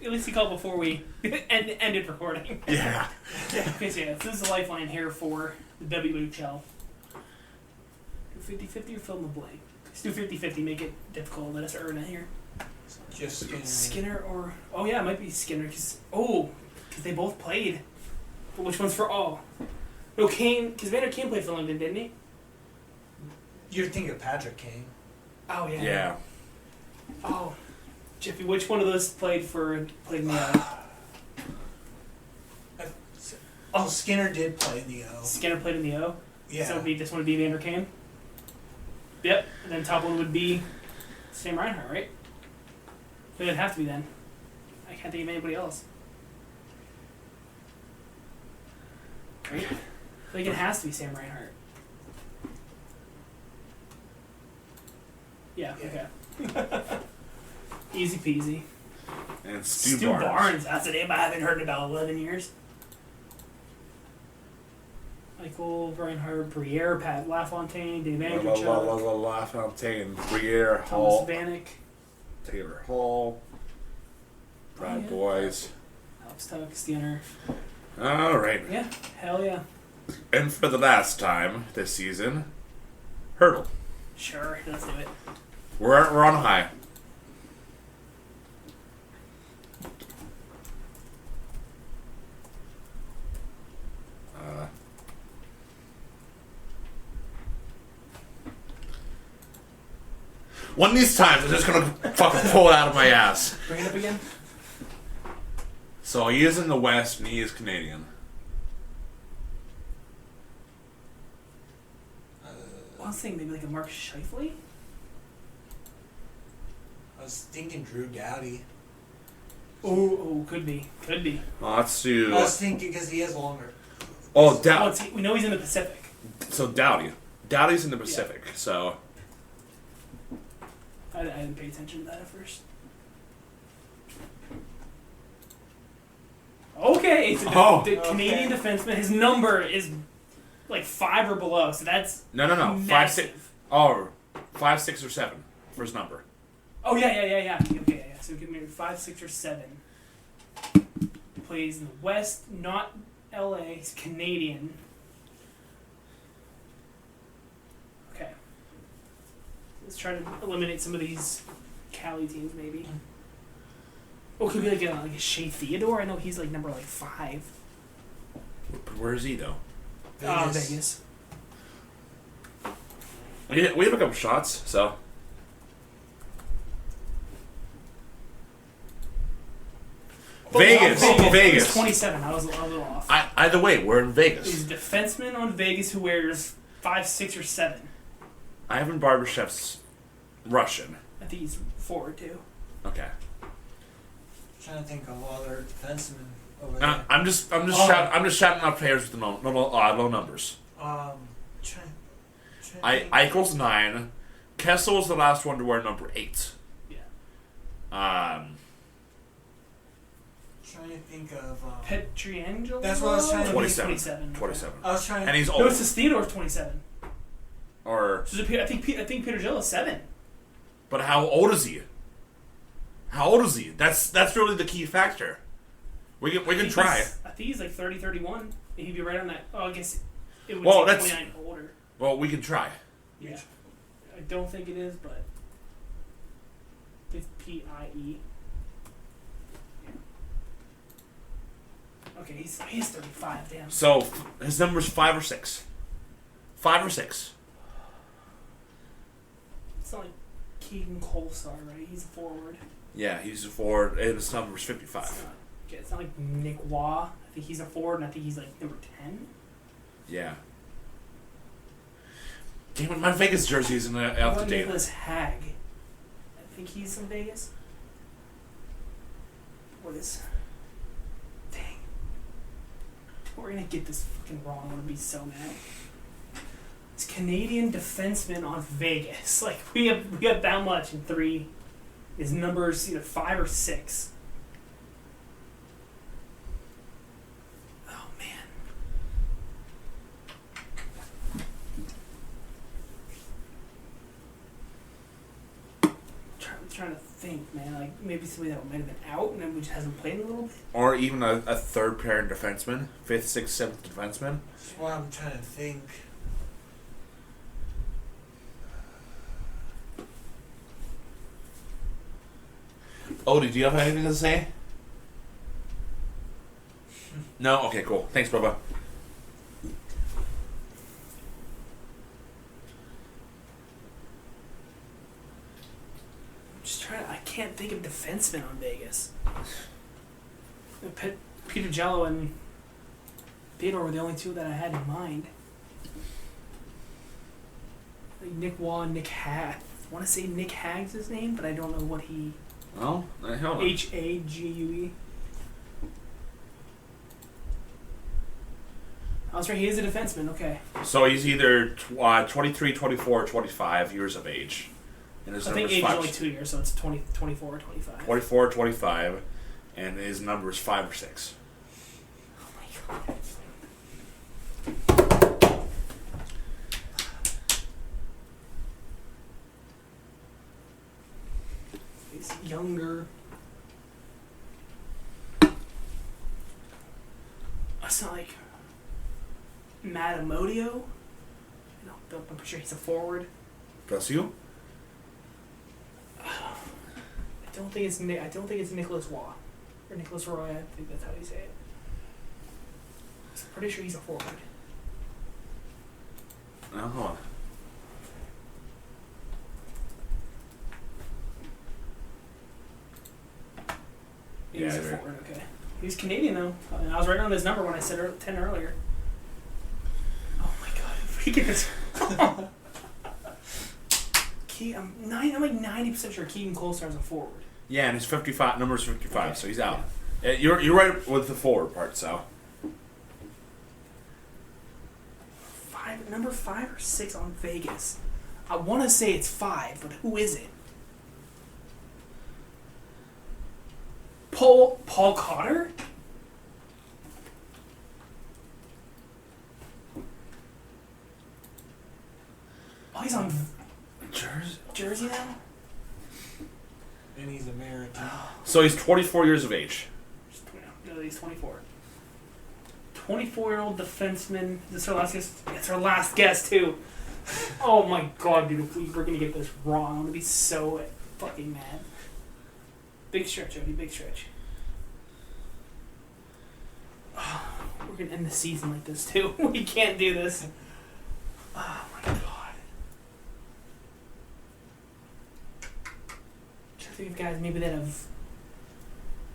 At least he called before we ended recording. Yeah. Okay, so yeah, this is a lifeline here for the WHL. Do 50-50 or fill in the blank? Let's do 50-50, make it difficult. Let us earn it here. Just Skinner or... Oh yeah, it might be Skinner, because they both played. But which one's for all? No, Kane, because Vander Kane played for London, didn't he? You're thinking of Patrick Kane. Oh yeah. Yeah. Oh, Jiffy, which one of those played in the Oh, Skinner did play in the O. Skinner played in the O? Yeah. So this one would be Vander Kane? Yep. And then top one would be Sam Reinhart, right? It would have to be then. I can't think of anybody else. Right? I think it has to be Sam Reinhart. Yeah, okay. Easy peasy. And Stu Barnes. That's a name I haven't heard in about 11 years. Michael Reinhardt, Briere, Pat LaFontaine, Dave Andrewchuk, LaFontaine, Briere, Thomas Hall, Vanek, Taylor Hall, Brad Boys. Alex Tuck, Skinner. All right. Yeah, hell yeah. And for the last time this season, Hurdle. Sure, let's do it. We're on high. One of these times, I'm just gonna fucking pull it out of my ass. Bring it up again. So he is in the West, and he is Canadian. I was thinking maybe like a Mark Scheifele. I was thinking Drew Doughty. Oh, could be. Well, let's do. I was thinking because he is longer. Oh, Well, Doughty. we know he's in the Pacific. So Doughty. Doughty's in the Pacific. So I didn't pay attention to that at first. Okay, it's the Canadian defenseman. His number is like 5 or below, so that's no. 5, 6. Oh, 5, 6, or 7 for his number. Oh yeah. Okay, yeah. So give me 5, 6, or 7. Plays in the West, not LA. He's Canadian. Okay. Let's try to eliminate some of these Cali teams, maybe. Oh, could be like a Shea Theodore. I know he's like number 5. Where is he though? Vegas. We have a couple shots, so. Vegas. He's 27. I was a little off. Either way, we're in Vegas. He's a defenseman on Vegas who wears 5, 6, or 7. Ivan Barbashev's Russian. I think he's forward too. Okay. Trying to think of other defensemen over there. I'm just shouting out players with the low numbers. Eichel's 9. Kessel was the last one to wear number 8. Yeah. Trying to think of Petriangelo? That's what I was trying to 27. 27. I was trying to And he's No, old. it's Theodore's 27. Or So I think Petergelo's 7. but how old is he? How old is he? That's really the key factor. We can try. I think he's like 30, 31. He'd be right on that. Oh, I guess it would Well, say that's- 29 or older. Well, we can try. Yeah. I don't think it is, but it's PIE. Okay, he's 35. Damn. So his number's 5 or 6. 5 or 6. It's not like Keegan Colstar, right? He's a forward. Yeah, he's a forward, and his number's 55. It's not like Nick Waugh. I think he's a forward, and I think he's like number 10. Yeah. Damn it, my Vegas jersey isn't out to date. Nicholas Hag. I think he's from Vegas. What is? Dang. We're gonna get this fucking wrong. I'm gonna be so mad. It's Canadian defenseman on Vegas. Like we have that much in 3. His number's either 5 or 6. Oh man. Trying to think, man. Like maybe somebody that might have been out and then we just hasn't played in a little bit. Or even a third pairing defenseman. 5th, 6th, 7th defenseman. That's what I'm trying to think. Odie, do you have anything to say? No? Okay, cool. Thanks, Bubba. can't think of defensemen on Vegas. Peter Jello and Theodore were the only two that I had in mind. Like Nick Waugh and Nick Hag. I want to say Nick Hag's his name, but I don't know what he... Well, hell. Hague. I was right, he is a defenseman, okay. So he's either 23, 24, or 25 years of age. And his I think number's age is five, only 2 years, so it's 24 or 25. 24 or 25, and his number is 5 or 6. Oh my god. He's younger. It's not like Matt Amodio. No, I'm pretty sure he's a forward. Plus you? I don't think it's Nicholas Waugh or Nicholas Roy. I think that's how you say it. I'm pretty sure he's a forward. Now, hold on. He's a right. forward. Okay. He's Canadian though. I was right on his number when I said 10 earlier. Oh my god! If we get this. I'm like 90% sure Keegan Colstar's a forward. Yeah, and his 55 number's 55, okay. So he's out. Yeah. You're right with the forward part, so. Number 5 or 6 on Vegas. I want to say it's 5, but who is it? Paul Cotter? Oh, he's on Jersey now? And he's American. So he's 24 years of age. No, he's 24. 24-year-old defenseman. This is our last guess. It's our last guess, too. Oh my god, dude. If we're going to get this wrong, I'm going to be so fucking mad. Big stretch, Odie. Big stretch. Oh, we're going to end the season like this, too. We can't do this. Oh my god. I'm trying to think of guys maybe that have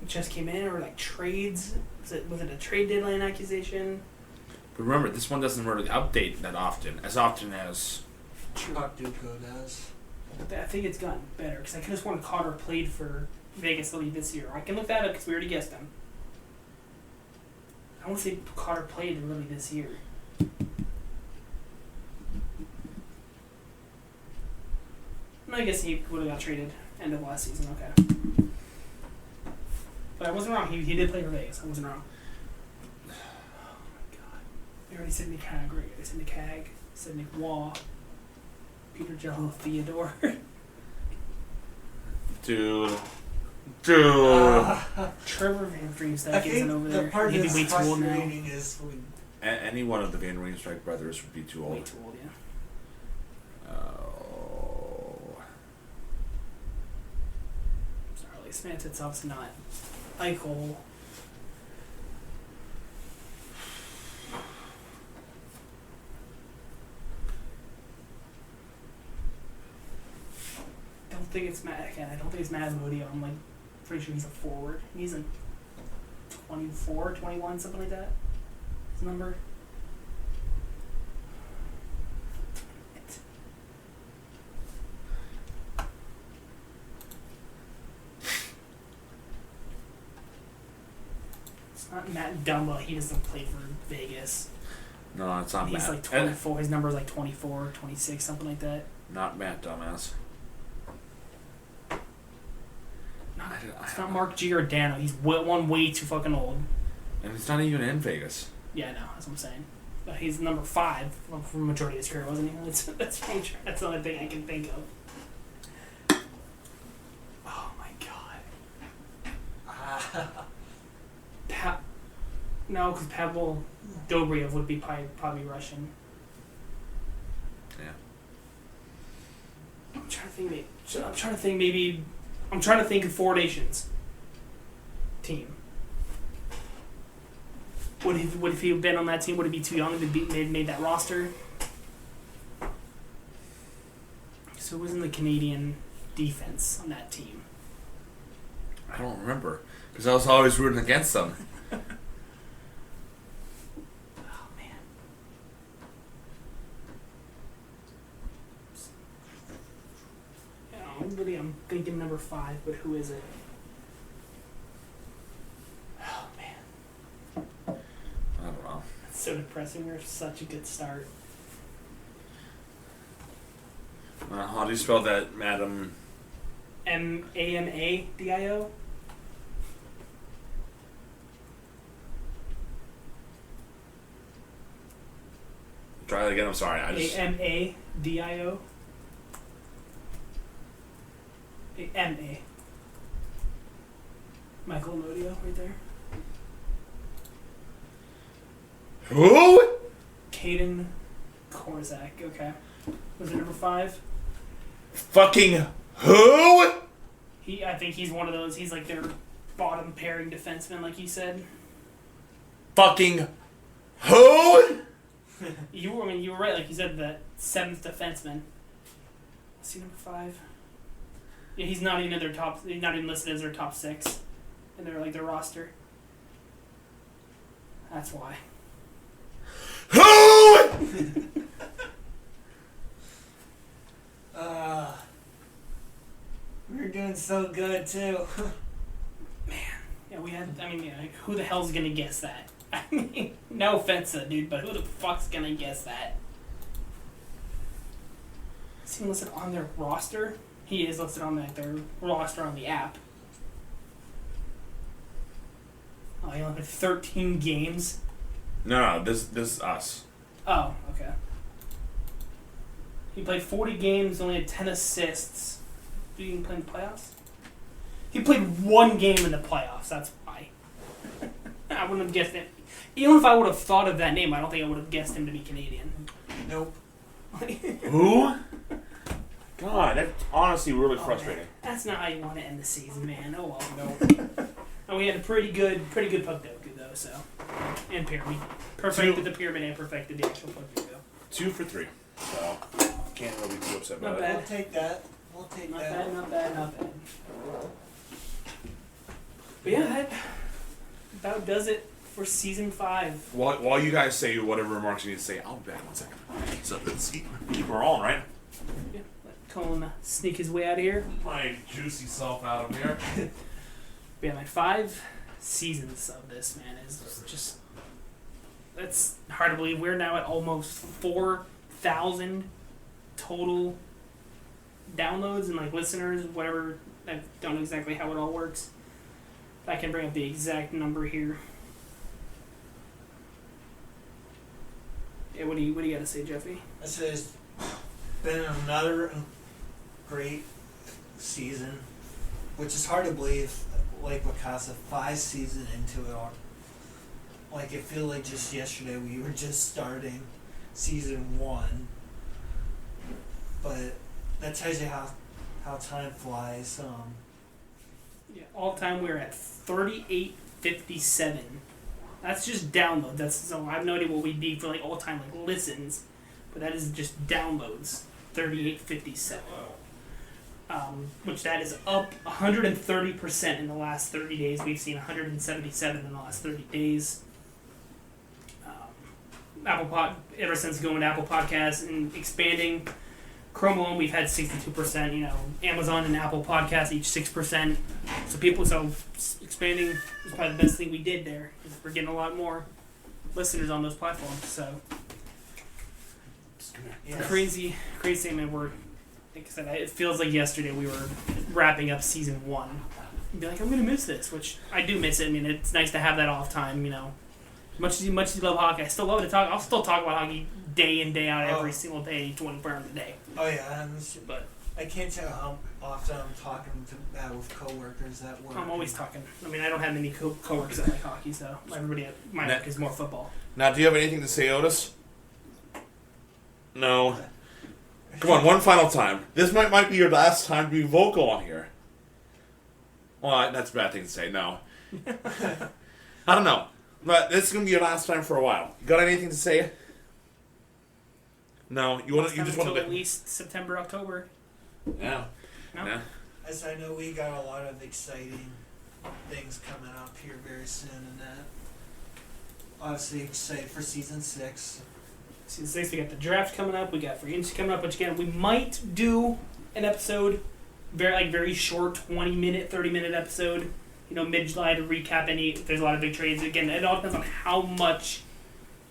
just came in or like trades. Was it a trade deadline accusation? But remember, this one doesn't really update that often, as Chuck Duco does. I think it's gotten better because I could have sworn Cotter played for Vegas the league this year. I can look that up because we already guessed him. I want to say Cotter played really this year. No, I guess he would have got traded end of last season. Okay. But I wasn't wrong. He did play for Vegas. I wasn't wrong. Oh my god. We already said Nick Hag. Right? I said Nick Hag. I said Nick Waugh. Peter Jello, Theodore. Dude. Trevor Van Riemsdyk isn't over there. The part Maybe that's way too old now. frustrating is when Any one of the Van Riemsdyk brothers would be too old. Way too old, yeah. Oh. Sorry, Smantitov's not. Eichel. Don't think it's Matt. Again, I don't think it's Matt Amodio. I'm like pretty sure he's a forward. He's like 24, 21, something like that. His number. It's not Matt Dumba. He doesn't play for Vegas. No, it's not He's Matt. like 24. His number is like 24, 26, something like that. Not Matt, dumbass. It's not Mark Giordano. He's one way too fucking old. And he's not even in Vegas. Yeah, no, that's what I'm saying. But he's number 5 for the majority of his career, wasn't he? That's the only thing I can think of. Oh my god. No, because Pavel Dobriev would be probably Russian. Yeah. I'm trying to think of Four Nations team. Would he have been on that team? Would he be too young to be made that roster? So it wasn't the Canadian defense on that team. I don't remember. Because I was always rooting against them. Oh, man. I'm thinking number 5, but who is it? Oh, man. I don't know. It's so depressing. We're such a good start. How do you spell that, madam? Amadio? Try that again. I'm sorry. Amadio? M-A. Michael Amodio right there. Who? Caden Korzak. Okay. Was it number 5? Fucking who? I think he's one of those. He's like their bottom pairing defenseman, like you said. Fucking who? You were right. Like you said, the 7th defenseman. Is he number 5? Yeah, he's not even in their top. He's not even listed as their top 6 in their roster. That's why. Who? We're doing so good too. Yeah, who the hell's gonna guess that? I mean, no offense, dude, but who the fuck's gonna guess that? Is he listed on their roster? He is listed on their roster on the app. Oh, he only played 13 games. No, this is us. Oh, okay. He played 40 games, only had 10 assists. Did he even play in the playoffs? He played 1 game in the playoffs, that's why. I wouldn't have guessed it. Even if I would have thought of that name, I don't think I would have guessed him to be Canadian. Nope. Who? God, that's honestly really frustrating. Man. That's not how you want to end the season, man. Oh well. No. We had a pretty good puck doku though, so. And pyramid. Perfected the pyramid and perfected the actual puck doku. 2 for 3. So, can't really be too upset Not about bad. We'll take that. We'll take Not that. bad. But yeah, that about does it for season 5. While you guys say whatever remarks you need to say, I'll be back 1 second. So let's keep rolling, right? Yeah, let Colin sneak his way out of here. My juicy self out of here. But yeah, 5 seasons of this, man, is just... That's hard to believe. We're now at almost 4,000 total downloads and listeners, whatever. I don't know exactly how it all works. I can bring up the exact number here. Yeah, what do you got to say, Jeffy? This has been another great season, which is hard to believe. Like Wakasa, 5 seasons into it all. Like it feels like just yesterday we were just starting season 1. But that tells you how time flies. Yeah, all time we're at 3857. That's just download. So I have no idea what we'd be for all time listens, but that is just downloads. 3857. Which that is up 130% in the last 30 days. We've seen 177 in the last 30 days. Ever since going to Apple Podcasts and expanding, Chrome alone we've had 62%. Amazon and Apple Podcasts each 6%. So expanding is probably the best thing we did there. We're getting a lot more listeners on those platforms. So Yes. crazy man. Like I said, it feels like yesterday we were wrapping up season 1. You'd be like, I'm gonna miss this, which I do miss it. I mean, it's nice to have that off time. Much as you love hockey, I still love to talk. I'll still talk about hockey day in, day out, every single day, 24 hours a day. Oh yeah, But I can't tell how often I'm talking with coworkers at work. I'm always talking. I mean, I don't have many coworkers that like hockey, so everybody at my work is more football. Now, do you have anything to say, Otis? No. Come on, one final time. This might be your last time to be vocal on here. Well, that's a bad thing to say. No. I don't know. But this is going to be your last time for a while. You got anything to say? No. You just want to... at least September, October. Yeah. No? Yeah. As I know, we got a lot of exciting things coming up here very soon, and that. Obviously, excited for season 6. Season 6, we got the draft coming up. We got free agency coming up. Which again, we might do an episode, very short, 20-minute, 30-minute episode. Mid-July to recap any. If there's a lot of big trades. Again, it all depends on how many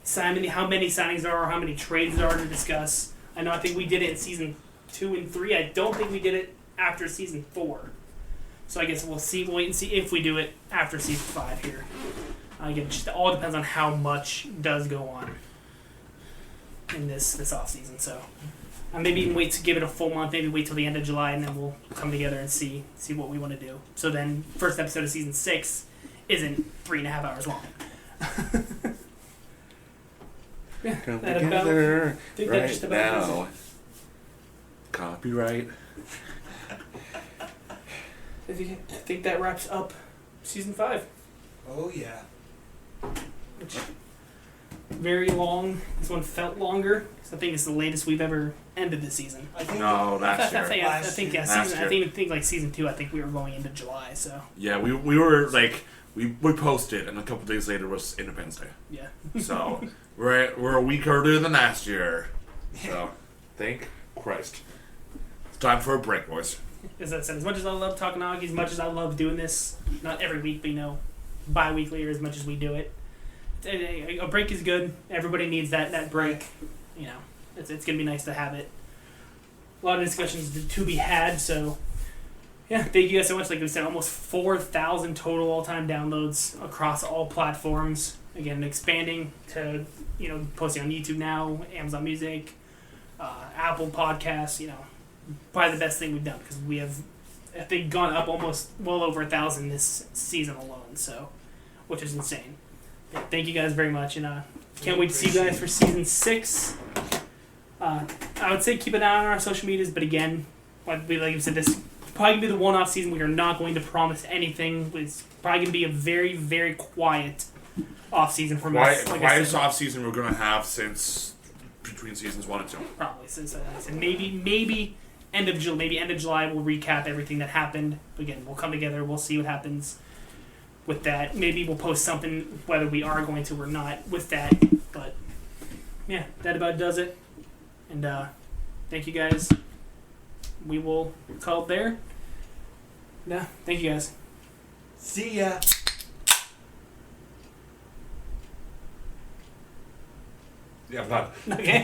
signings there are, how many trades there are to discuss. I think we did it in season 2 and 3. I don't think we did it after season 4. So I guess we'll wait and see if we do it after season 5 here. Again, it just all depends on how much does go on in this off season. So maybe even wait to give it a full month. Maybe wait till the end of July, and then we'll come together and see what we want to do. So then, first episode of season 6 isn't 3.5 hours long. Yeah, Come that together I think that just about does now. it. Copyright. I think that wraps up season 5. Oh yeah. Which very long. This one felt longer. So I think it's the latest we've ever ended the season. I think No, last year. I think yeah, Last season. year. I think like season 2. I think we were going into July. So Yeah, we were like we posted, and a couple days later was Independence Day. yeah. So we're a week earlier than last year. So thank Christ. It's time for a break, boys. As I said, as much as I love talking hockey, as much as I love doing this, not every week, but bi-weekly or as much as we do it, a break is good. Everybody needs that break. It's going to be nice to have it. A lot of discussions to be had, so yeah, thank you guys so much. Like we said, almost 4,000 total all-time downloads across all platforms. Again, expanding to, posting on YouTube now, Amazon Music, Apple Podcasts, probably the best thing we've done because we have, I think, gone up almost well over 1,000 this season alone. So, which is insane. Yeah, thank you guys very much, and can't wait to see you guys for season 6. I would say keep an eye on our social medias, but again, like you said, this is probably gonna be the one-off season. We are not going to promise anything. It's probably gonna be a very, very quiet off season for us. Quietest off season we're gonna have since between seasons 1 and 2. Probably since maybe end of July we'll recap everything that happened. Again, we'll come together. We'll see what happens with that. Maybe we'll post something whether we are going to or not with that. But yeah, that about does it. And thank you guys. We will call it there. Yeah, thank you guys. See ya. Yeah, I'm done. Okay.